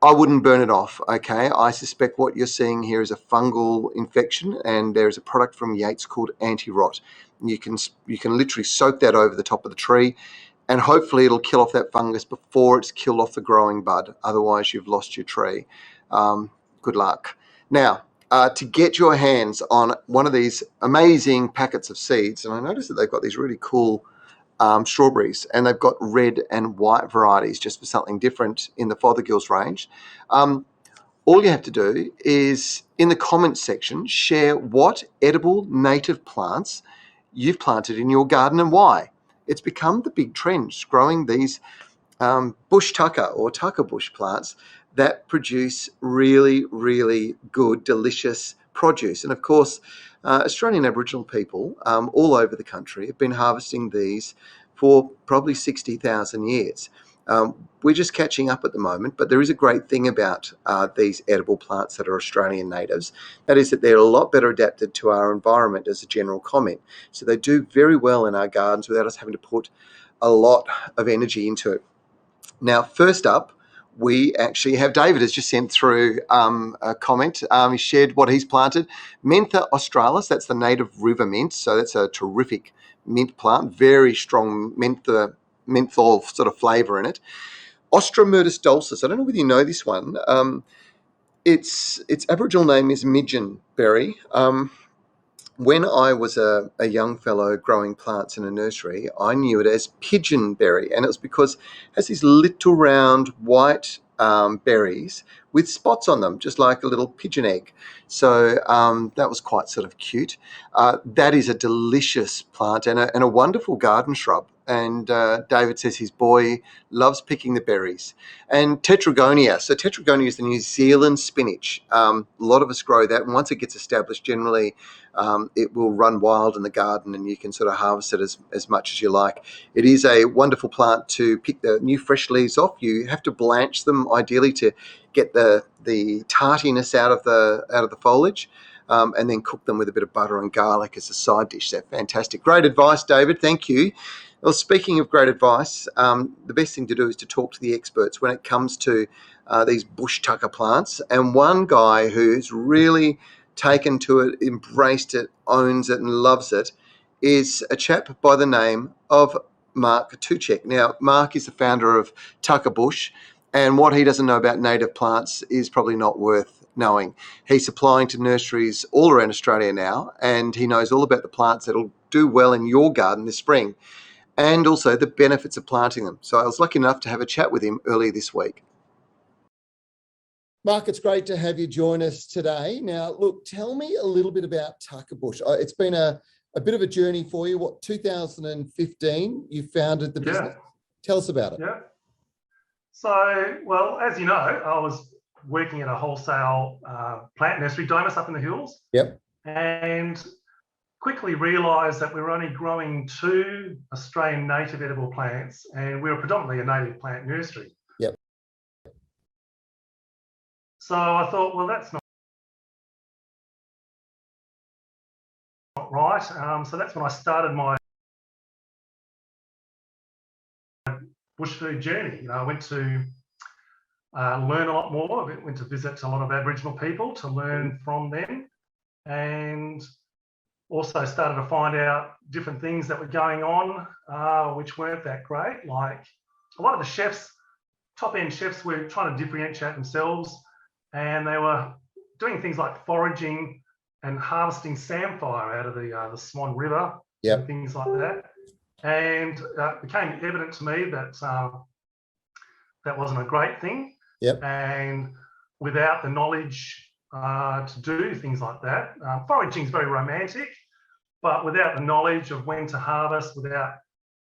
I wouldn't burn it off, okay? I suspect what you're seeing here is a fungal infection, and there's a product from Yates called Anti-Rot. You can literally soak that over the top of the tree, and hopefully it'll kill off that fungus before it's killed off the growing bud. Otherwise, you've lost your tree. Good luck. Now, to get your hands on one of these amazing packets of seeds, and I noticed that they've got these really cool strawberries, and they've got red and white varieties just for something different in the Fothergill's range. All you have to do is, in the comments section, share what edible native plants you've planted in your garden and why. It's become the big trend, growing these bush tucker or tucker bush plants that produce really, really good, delicious produce. And of course, Australian Aboriginal people all over the country have been harvesting these for probably 60,000 years. We're just catching up at the moment, but there is a great thing about these edible plants that are Australian natives. That is that they're a lot better adapted to our environment as a general comment. So they do very well in our gardens without us having to put a lot of energy into it. Now, first up, we actually have David has just sent through a comment. He shared what he's planted. Mentha australis, that's the native river mint. So that's a terrific mint plant, very strong menthol sort of flavour in it. Ostromyrtus dulcis. I don't know whether you know this one. Its Aboriginal name is Pigeon Berry. When I was a young fellow growing plants in a nursery, I knew it as Pigeon Berry, and it was because it has these little round white berries with spots on them, just like a little pigeon egg. So that was quite sort of cute. That is a delicious plant and a wonderful garden shrub. And David says his boy loves picking the berries. And Tetragonia. So Tetragonia is the New Zealand spinach. A lot of us grow that. And once it gets established, generally it will run wild in the garden and you can sort of harvest it as much as you like. It is a wonderful plant to pick the new fresh leaves off. You have to blanch them ideally to get the tartiness out of the foliage. And then cook them with a bit of butter and garlic as a side dish. They're fantastic. Great advice, David. Thank you. Well, speaking of great advice, the best thing to do is to talk to the experts when it comes to these bush tucker plants. And one guy who's really taken to it, embraced it, owns it and loves it is a chap by the name of Marek Tucek. Now, Mark is the founder of Tucker Bush, and what he doesn't know about native plants is probably not worth knowing. He's supplying to nurseries all around Australia now, and he knows all about the plants that'll do well in your garden this spring, and also the benefits of planting them. So I was lucky enough to have a chat with him earlier this week. Mark, it's great to have you join us today. Now, look, tell me a little bit about Tucker Bush. It's been a bit of a journey for you. 2015, you founded the business. Tell us about it. Yeah. So, well, as you know, I was working at a wholesale plant nursery, Domus, up in the hills. Yep. And quickly realised that we were only growing 2 Australian native edible plants, and we were predominantly a native plant nursery. Yep. So I thought, well, that's not right. So that's when I started my bush food journey. I went to learn a lot more. I went to visit a lot of Aboriginal people to learn from them, and also started to find out different things that were going on which weren't that great. Like a lot of the chefs, top-end chefs, were trying to differentiate themselves, and they were doing things like foraging and harvesting samphire out of the Swan River, and things like that. And it became evident to me that that wasn't a great thing. And without the knowledge to do things like that, foraging is very romantic, but without the knowledge of when to harvest, without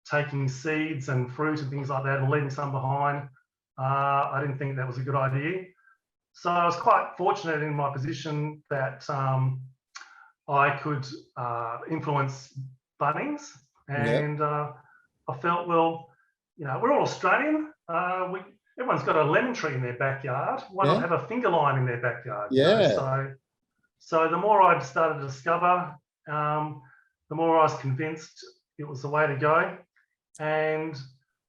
taking seeds and fruit and things like that and leaving some behind, I didn't think that was a good idea. So I was quite fortunate in my position that I could influence Bunnings. And I felt, well, we're all Australian. Everyone's got a lemon tree in their backyard. Why not have a finger lime in their backyard? So the more I started to discover, the more I was convinced it was the way to go. And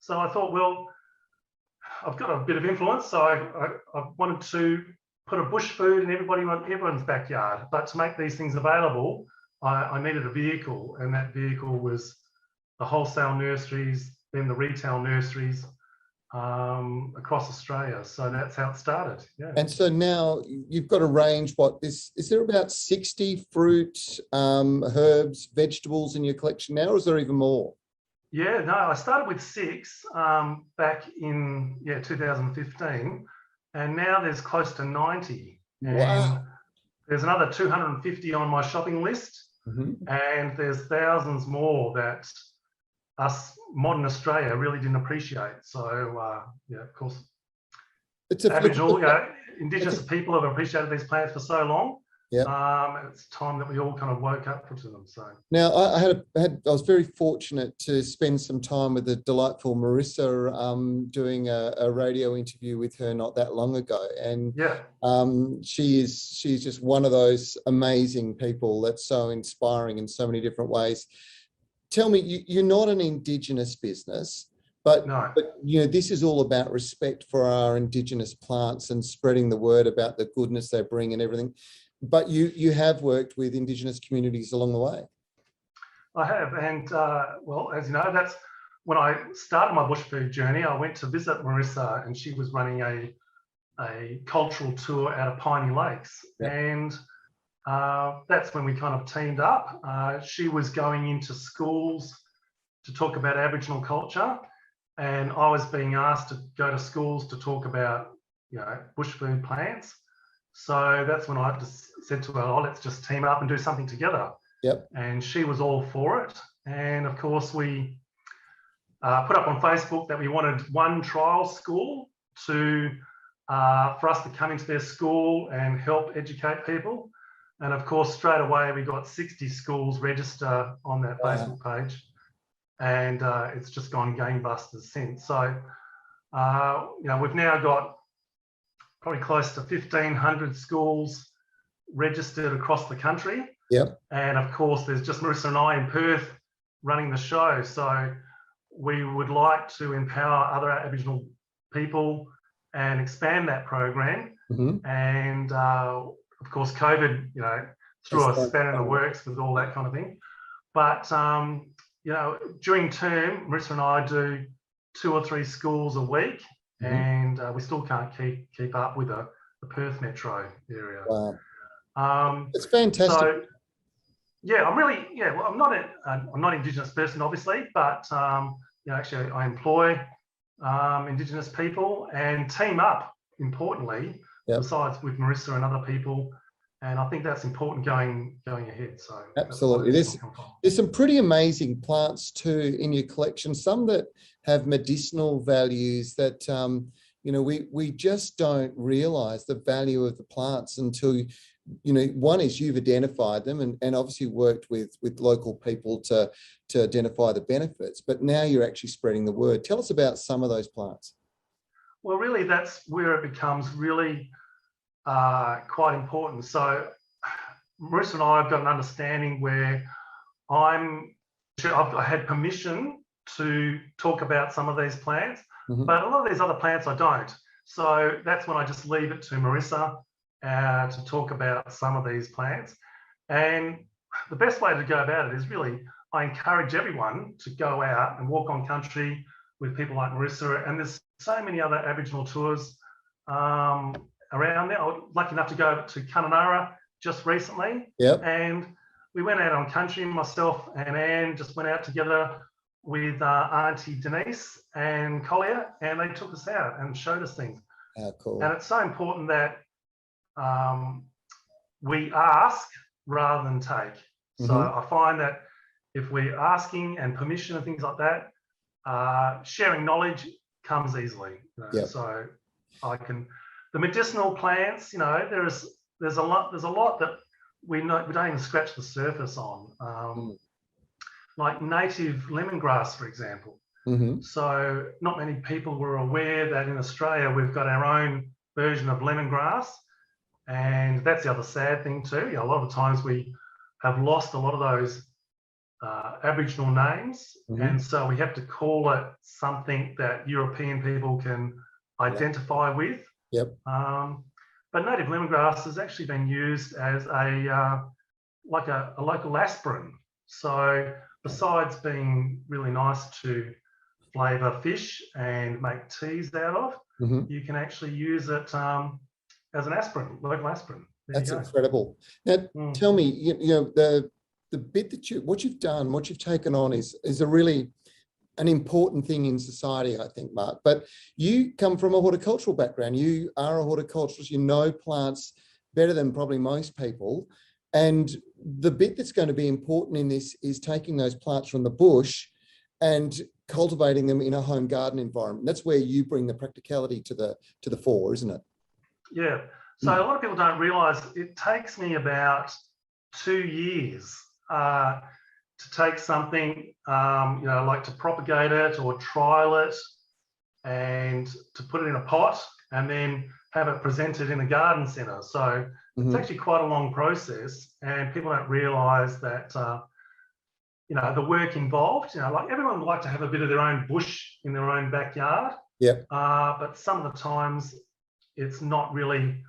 so I thought, well, I've got a bit of influence, so I wanted to put a bush food in everyone's backyard. But to make these things available, I needed a vehicle, and that vehicle was the wholesale nurseries, then the retail nurseries across Australia. So that's how it started. And so now you've got a range. Is there about 60 fruit, herbs, vegetables in your collection now, or is there even more? Yeah, no, I started with 6 back in 2015, and now there's close to 90. And there's another 250 on my shopping list, and there's thousands more that us modern Australia really didn't appreciate. So of course, it's Aboriginal, Indigenous people have appreciated these plants for so long. It's time that we all kind of woke up to them. So now I was very fortunate to spend some time with the delightful Marissa doing a radio interview with her not that long ago, and she's just one of those amazing people that's so inspiring in so many different ways. Tell me, you're not an Indigenous business, but this is all about respect for our Indigenous plants and spreading the word about the goodness they bring and everything. But you have worked with Indigenous communities along the way. I have, and well, as you know, that's when I started my bush food journey. I went to visit Marissa, and she was running a cultural tour out of Piney Lakes, and that's when we kind of teamed up. She was going into schools to talk about Aboriginal culture, and I was being asked to go to schools to talk about bush food plants. So that's when I just said to her, let's just team up and do something together. And she was all for it. And of course, we put up on Facebook that we wanted one trial school for us to come into their school and help educate people. And of course, straight away, we got 60 schools register on that Facebook page. And it's just gone gangbusters since. So, we've now got probably close to 1,500 schools registered across the country. And of course, there's just Marissa and I in Perth running the show. So we would like to empower other Aboriginal people and expand that program. And of course, COVID, threw a spanner in the works with all that kind of thing. But during term, Marissa and I do 2 or 3 schools a week. And we still can't keep up with the the Perth metro area. Wow. It's fantastic. So, yeah, well, I'm not an Indigenous person, obviously, but actually I employ Indigenous people and team up, importantly, besides with Marissa and other people. And I think that's important going ahead. So absolutely, there's some pretty amazing plants too in your collection. Some that have medicinal values that we just don't realise the value of the plants until one is you've identified them and obviously worked with local people to identify the benefits. But now you're actually spreading the word. Tell us about some of those plants. Well, really, that's where it becomes really quite important. So Marissa and I have got an understanding where I had permission to talk about some of these plants, but a lot of these other plants I don't. So that's when I just leave it to Marissa to talk about some of these plants. And the best way to go about it is really, I encourage everyone to go out and walk on country with people like Marissa. And there's so many other Aboriginal tours around there. I was lucky enough to go to Kununurra just recently. Yep. And we went out on country, myself and Anne just went out together with Auntie Denise and Collier, and they took us out and showed us things. Oh, cool. And it's so important that we ask rather than take. So I find that if we're asking and permission and things like that, sharing knowledge comes easily. So the medicinal plants, there's a lot that we don't even scratch the surface on. Like native lemongrass, for example. So not many people were aware that in Australia we've got our own version of lemongrass, and that's the other sad thing too. A lot of the times we have lost a lot of those Aboriginal names, and so we have to call it something that European people can identify with. But native lemongrass has actually been used as a local aspirin. So besides being really nice to flavour fish and make teas out of, you can actually use it as an aspirin, local aspirin. That's incredible. Now, tell me, the bit that what you've done, what you've taken on is a really an important thing in society, I think, Mark. But you come from a horticultural background. You are a horticulturalist. You know plants better than probably most people. And the bit that's going to be important in this is taking those plants from the bush and cultivating them in a home garden environment. That's where you bring the practicality to the fore, isn't it? Yeah. So a lot of people don't realise it takes me about 2 years to take something, like to propagate it or trial it and to put it in a pot and then have it presented in a garden centre. So it's actually quite a long process, and people don't realise that, the work involved. Like everyone would like to have a bit of their own bush in their own backyard. But some of the times it's not really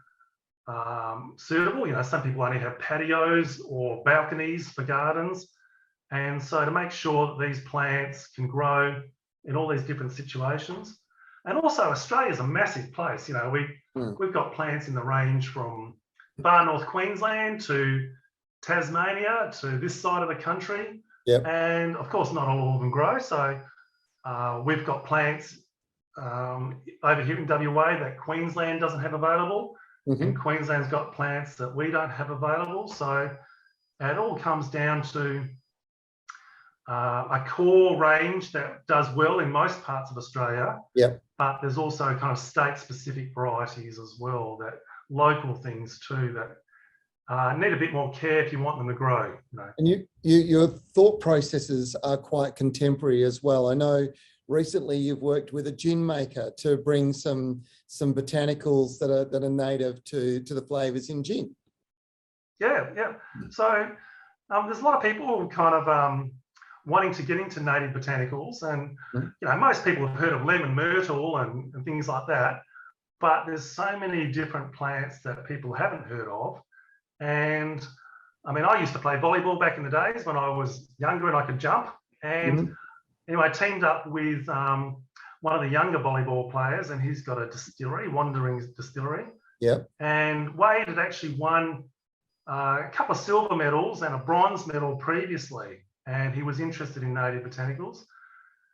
suitable. Some people only have patios or balconies for gardens. And so to make sure that these plants can grow in all these different situations. And also Australia's a massive place. We've got plants in the range from far north Queensland to Tasmania to this side of the country. And of course, not all of them grow. So we've got plants over here in WA that Queensland doesn't have available. And Queensland's got plants that we don't have available. So it all comes down to a core range that does well in most parts of Australia. But there's also kind of state-specific varieties as well, that local things too that need a bit more care if you want them to grow. And your thought processes are quite contemporary as well. I know recently you've worked with a gin maker to bring some botanicals that are native to the flavours in gin. So there's a lot of people kind of wanting to get into native botanicals, and most people have heard of lemon myrtle and things like that, but there's so many different plants that people haven't heard of. And I mean, I used to play volleyball back in the days when I was younger and I could jump, and anyway, I teamed up with one of the younger volleyball players, and he's got a distillery, Wandering Distillery, Yep. And Wade had actually won a couple of silver medals and a bronze medal previously, and he was interested in native botanicals.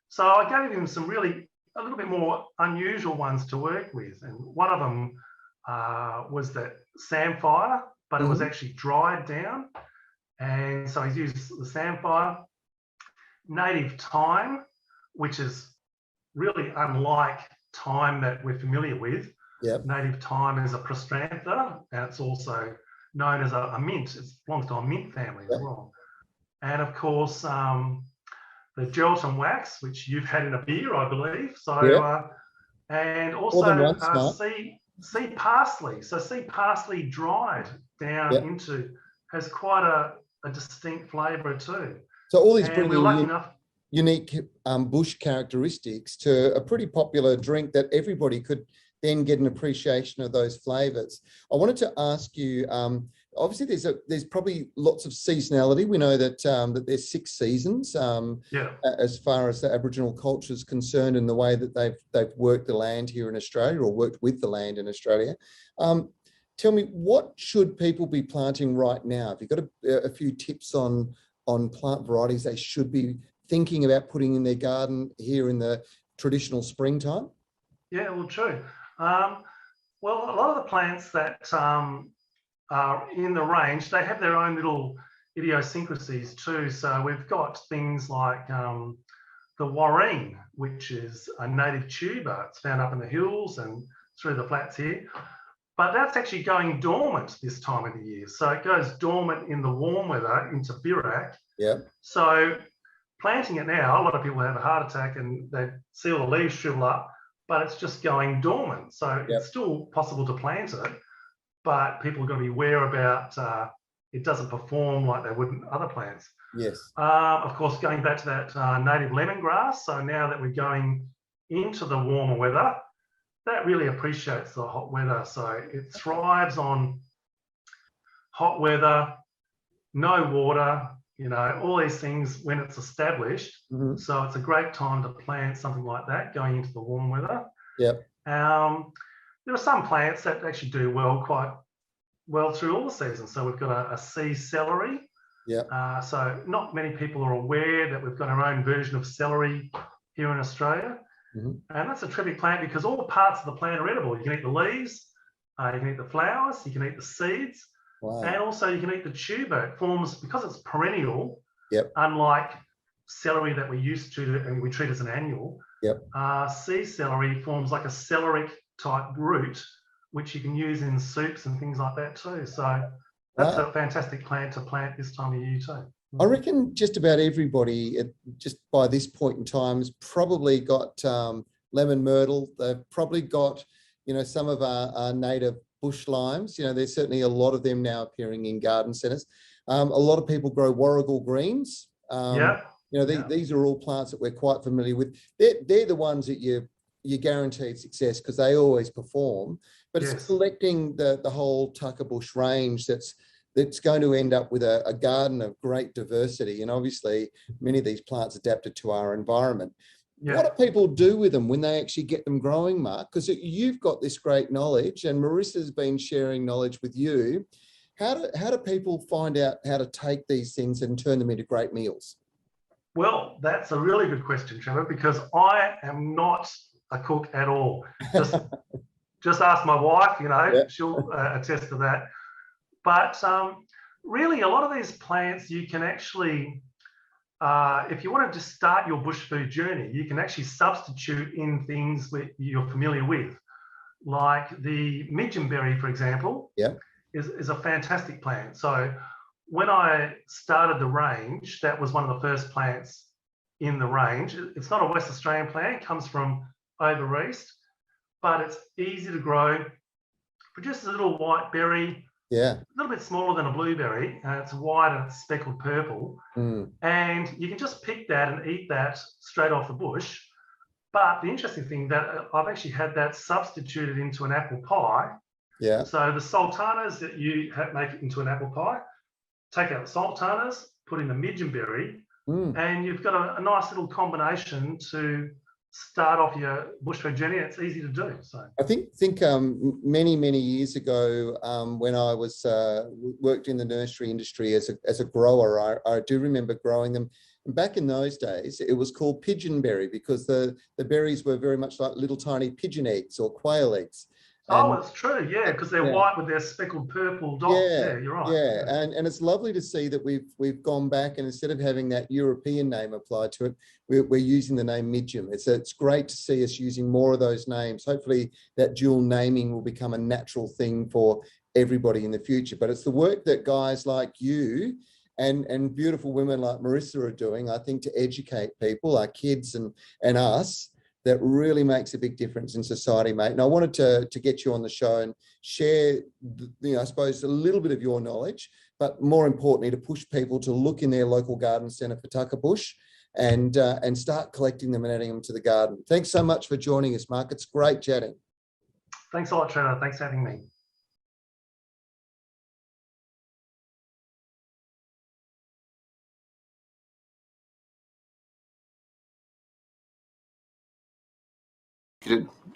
So I gave him some really a little bit more unusual ones to work with, and one of them was that samphire, but it was actually dried down, and so he's used the samphire, native thyme, which is really unlike thyme that we're familiar with. Yep. Native thyme is a Prostrantha, and it's also known as a mint. It belongs to a mint family as well. And of course, the gelatin wax, which you've had in a beer, I believe. So, and also sea parsley. So sea parsley dried down into has quite a distinct flavour too. So all these pretty unique bush characteristics to a pretty popular drink that everybody could then get an appreciation of those flavours. I wanted to ask you, obviously there's probably lots of seasonality. We know that that there's 6 seasons as far as the Aboriginal culture is concerned, and the way that they've worked the land here in Australia, or worked with the land in Australia. Tell me, what should people be planting right now? Have you got a few tips on plant varieties they should be thinking about putting in their garden here in the traditional springtime? Yeah, well, true. Well, a lot of the plants that are in the range, they have their own little idiosyncrasies too. So we've got things like the warreen, which is a native tuber. It's found up in the hills and through the flats here. But that's actually going dormant this time of the year. So it goes dormant in the warm weather into birack. Yeah. So planting it now, a lot of people have a heart attack and they see all the leaves shrivel up, but it's just going dormant. So it's still possible to plant it, but people are going to be aware about it doesn't perform like they would in other plants. Yes. Of course, going back to that native lemongrass. So now that we're going into the warmer weather, that really appreciates the hot weather. So it thrives on hot weather, no water, you know, all these things when it's established. So it's a great time to plant something like that going into the warm weather. Yep. There are some plants that actually do quite well through all the seasons. So we've got a sea celery. Yeah. So not many people are aware that we've got our own version of celery here in Australia. And that's a terrific plant because all parts of the plant are edible. You can eat the leaves, you can eat the flowers, you can eat the seeds, and also you can eat the tuber. It forms, because it's perennial, unlike celery that we used to and we treat as an annual, sea celery forms like a celeric type root, which you can use in soups and things like that too. So that's a fantastic plant to plant this time of year too. I reckon just about everybody, just by this point in time, has probably got lemon myrtle. They've probably got, you know, some of our native bush limes. You know, there's certainly a lot of them now appearing in garden centres. A lot of people grow warrigal greens. You know, these are all plants that we're quite familiar with. They're the ones that you guaranteed success because they always perform. But it's selecting the whole tucker bush range that's going to end up with a garden of great diversity. And obviously, many of these plants adapted to our environment. What do people do with them when they actually get them growing, Mark? Because you've got this great knowledge and Marissa's been sharing knowledge with you. How do people find out how to take these things and turn them into great meals? Well, that's a really good question, Trevor, because I am not a cook at all. Just ask my wife, you know, she'll attest to that. But really, a lot of these plants, you can actually, if you want to just start your bush food journey, you can actually substitute in things that you're familiar with. Like the Pigeon Berry, for example, is a fantastic plant. So when I started the range, that was one of the first plants in the range. It's not a West Australian plant, it comes from over east, but it's easy to grow, produces a little white berry, a little bit smaller than a blueberry, and it's white and it's speckled purple. And you can just pick that and eat that straight off the bush. But the interesting thing that I've actually had that substituted into an apple pie. So the sultanas that you make it into an apple pie, take out the sultanas, put in the Pigeon Berry, and you've got a nice little combination to start off your bush Virginia, it's easy to do. So I think many years ago, when I was worked in the nursery industry as a grower, I do remember growing them. And back in those days, it was called Pigeon Berry because the berries were very much like little tiny pigeon eggs or quail eggs. oh, it's true, yeah, because they're white with their speckled purple dots. Yeah, you're right. Yeah, and it's lovely to see that we've gone back, and instead of having that European name applied to it, we're using the name Midgem. It's great to see us using more of those names. Hopefully that dual naming will become a natural thing for everybody in the future. But it's the work that guys like you and beautiful women like Marissa are doing, I think, to educate people, our kids and us, that really makes a big difference in society, mate. And I wanted to get you on the show and share, I suppose, a little bit of your knowledge, but more importantly, to push people to look in their local garden centre for tucker bush and start collecting them and adding them to the garden. Thanks so much for joining us, Mark. It's great chatting. Thanks a lot, Trevor. Thanks for having me.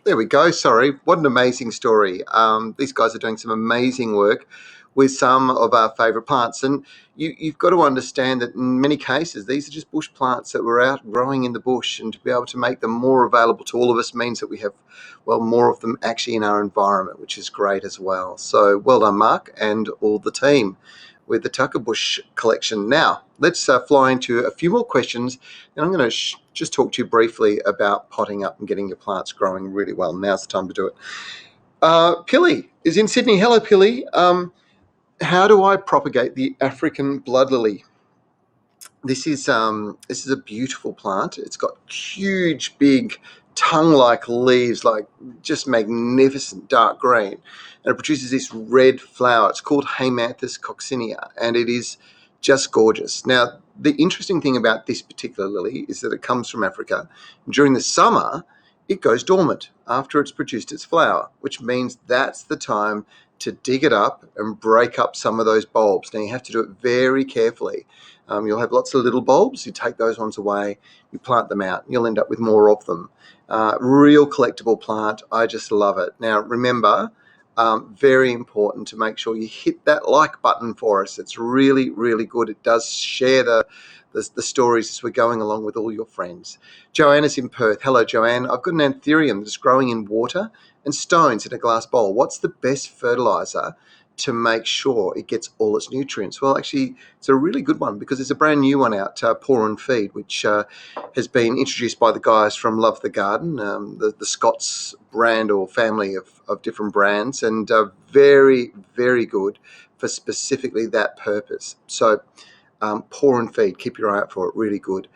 There we go. Sorry. What an amazing story. These guys are doing some amazing work with some of our favourite plants. And you've got to understand that in many cases, these are just bush plants that were out growing in the bush, and to be able to make them more available to all of us means that we have, well, more of them actually in our environment, which is great as well. So well done, Mark, and all the team with the Tucker Bush collection. Now, let's fly into a few more questions, and I'm going to just talk to you briefly about potting up and getting your plants growing really well. Now's the time to do it. Pilly is in Sydney. Hello, Pilly. How do I propagate the African blood lily? This is a beautiful plant. It's got huge, big, tongue-like leaves, like just magnificent dark green, and it produces this red flower. It's called Hemanthus Coccinea, and it is just gorgeous. Now, the interesting thing about this particular lily is that it comes from Africa. During the summer, it goes dormant after it's produced its flower, which means that's the time to dig it up and break up some of those bulbs. Now, you have to do it very carefully. You'll have lots of little bulbs. You take those ones away, you plant them out, and you'll end up with more of them. Real collectible plant. I just love it. Now, remember, very important to make sure you hit that like button for us. It's really, really good. It does share the stories as we're going along with all your friends. Joanna's in Perth. Hello, Joanne. I've got an anthurium that's growing in water and stones in a glass bowl. What's the best fertilizer to make sure it gets all its nutrients? Well, actually, it's a really good one because there's a brand new one out, Pour and Feed, which has been introduced by the guys from Love the Garden, the Scott's brand or family of different brands, and very, very good for specifically that purpose. So Pour and Feed, keep your eye out for it, really good.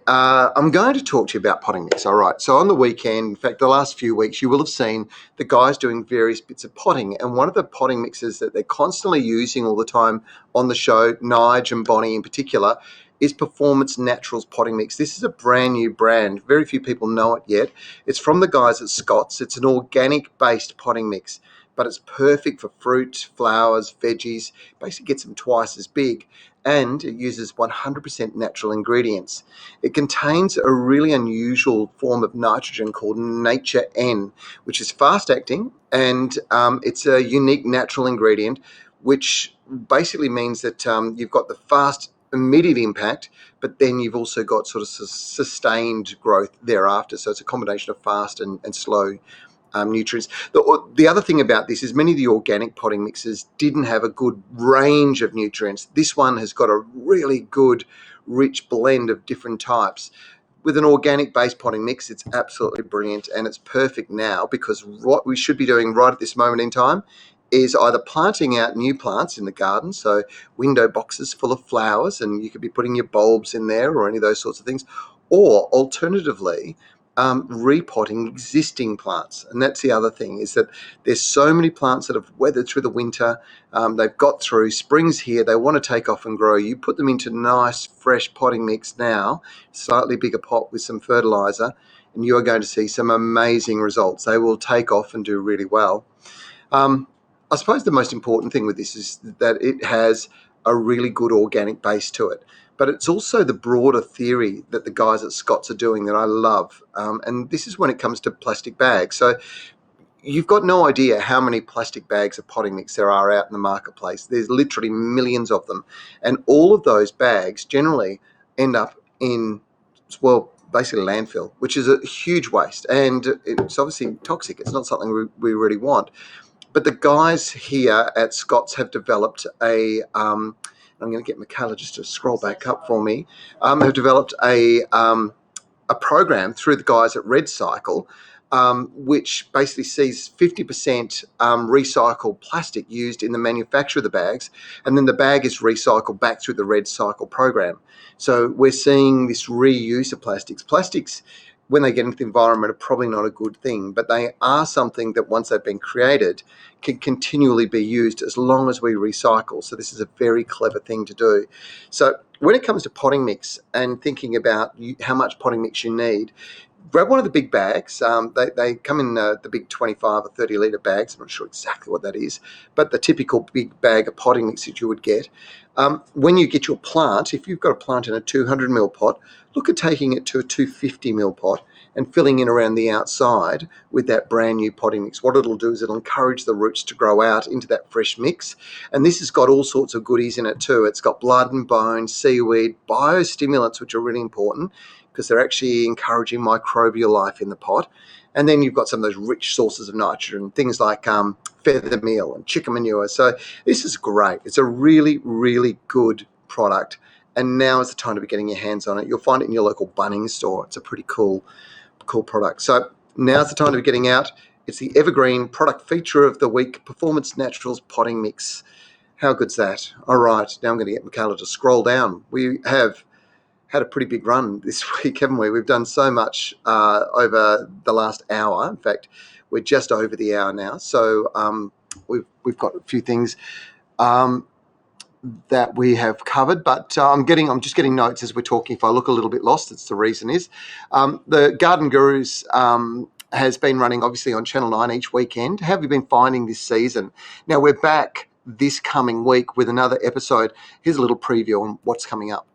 I'm going to talk to you about potting mix. All right. So on the weekend, in fact, the last few weeks, you will have seen the guys doing various bits of potting. And one of the potting mixes that they're constantly using all the time on the show, Nige and Bonnie in particular, is Performance Naturals Potting Mix. This is a brand new brand. Very few people know it yet. It's from the guys at Scott's. It's an organic-based potting mix, but it's perfect for fruit, flowers, veggies. Basically gets them twice as big. And it uses 100% natural ingredients. It contains a really unusual form of nitrogen called Nature N, which is fast-acting, and it's a unique natural ingredient, which basically means that you've got the fast, immediate impact, but then you've also got sort of sustained growth thereafter. So it's a combination of fast and slow nutrients. The other thing about this is many of the organic potting mixes didn't have a good range of nutrients. This one has got a really good, rich blend of different types. With an organic-based potting mix, it's absolutely brilliant, and it's perfect now because what we should be doing right at this moment in time is either planting out new plants in the garden, so window boxes full of flowers, and you could be putting your bulbs in there or any of those sorts of things, or alternatively, repotting existing plants. And that's the other thing, is that there's so many plants that have weathered through the winter, they've got through, spring's here, they want to take off and grow. You put them into nice fresh potting mix now, slightly bigger pot with some fertilizer, and you are going to see some amazing results. They will take off and do really well. I suppose the most important thing with this is that it has a really good organic base to it. but it's also the broader theory that the guys at Scott's are doing that I love. And this is when it comes to plastic bags. So you've got no idea how many plastic bags of potting mix there are out in the marketplace. There's literally millions of them. And all of those bags generally end up in, well, basically landfill, which is a huge waste. And it's obviously toxic. It's not something we really want. But the guys here at Scott's have developed I'm going to get Michaela just to scroll back up for me, have developed a program through the guys at Red Cycle, which basically sees 50% recycled plastic used in the manufacture of the bags, and then the bag is recycled back through the Red Cycle program. So we're seeing this reuse of plastics. Plastics, when they get into the environment, are probably not a good thing, but they are something that once they've been created can continually be used as long as we recycle. So this is a very clever thing to do. So when it comes to potting mix and thinking about how much potting mix you need, grab one of the big bags. They come in the big 25 or 30 litre bags. I'm not sure exactly what that is, but the typical big bag of potting mix that you would get. When you get your plant, if you've got a plant in a 200 ml pot, look at taking it to a 250 ml pot and filling in around the outside with that brand new potting mix. What it'll do is it'll encourage the roots to grow out into that fresh mix. And this has got all sorts of goodies in it too. It's got blood and bone, seaweed, biostimulants, which are really important because they're actually encouraging microbial life in the pot. And then you've got some of those rich sources of nitrogen, things like feather meal and chicken manure. So this is great. It's a really, really good product. And now is the time to be getting your hands on it. You'll find it in your local Bunnings store. It's a pretty cool product. So now's the time to be getting out. It's the Evergreen Product Feature of the Week, Performance Naturals Potting Mix. How good's that? All right, now I'm going to get Michaela to scroll down. We have had a pretty big run this week, haven't we? We've done so much over the last hour. In fact, we're just over the hour now. So we've got a few things that we have covered, but I'm just getting notes as we're talking. If I look a little bit lost, it's the reason is the Garden Gurus has been running obviously on Channel 9 each weekend. How have you been finding this season? Now we're back this coming week with another episode. Here's a little preview on what's coming up.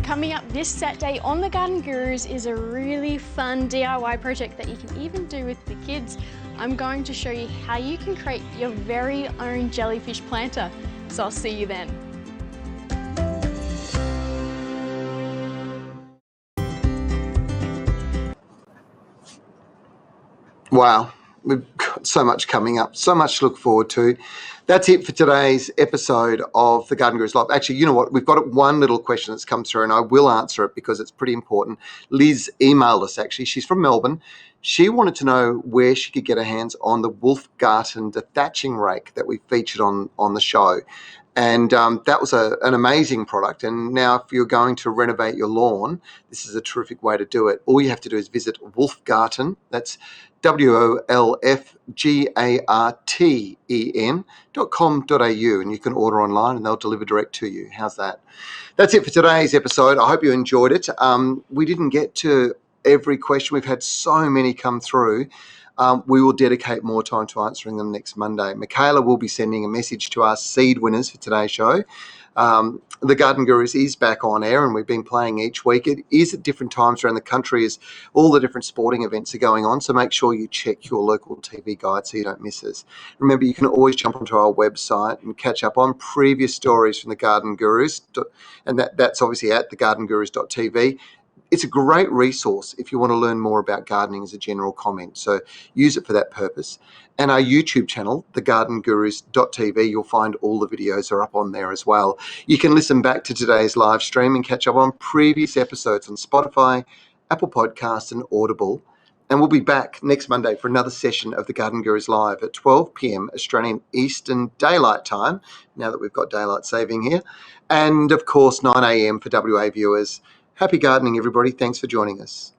Coming up this Saturday on the Garden Gurus is a really fun DIY project that you can even do with the kids. I'm going to show you how you can create your very own jellyfish planter. So I'll see you then. Wow, we've got so much coming up, so much to look forward to. That's it for today's episode of the Garden Gurus Live. Actually, you know what? We've got one little question that's come through, and I will answer it because it's pretty important. Liz emailed us, actually. She's from Melbourne. She wanted to know where she could get her hands on the Wolfgarten dethatching rake that we featured on the show. And that was an amazing product. And now if you're going to renovate your lawn, this is a terrific way to do it. All you have to do is visit Wolfgarten. That's wolfgarten.com.au, and you can order online and they'll deliver direct to you. How's that? That's it for today's episode. I hope you enjoyed it. We didn't get to every question. We've had so many come through. We will dedicate more time to answering them next Monday. Michaela will be sending a message to our seed winners for today's show. The Garden Gurus is back on air and we've been playing each week. It is at different times around the country as all the different sporting events are going on, so make sure you check your local TV guide so you don't miss us. Remember, you can always jump onto our website and catch up on previous stories from the Garden Gurus, and that's obviously at thegardengurus.tv. It's a great resource if you want to learn more about gardening as a general comment, so use it for that purpose. And our YouTube channel, thegardengurus.tv, you'll find all the videos are up on there as well. You can listen back to today's live stream and catch up on previous episodes on Spotify, Apple Podcasts and Audible. And we'll be back next Monday for another session of the Garden Gurus Live at 12 p.m. Australian Eastern Daylight Time, now that we've got daylight saving here. And, of course, 9 a.m. for WA viewers. Happy gardening, everybody. Thanks for joining us.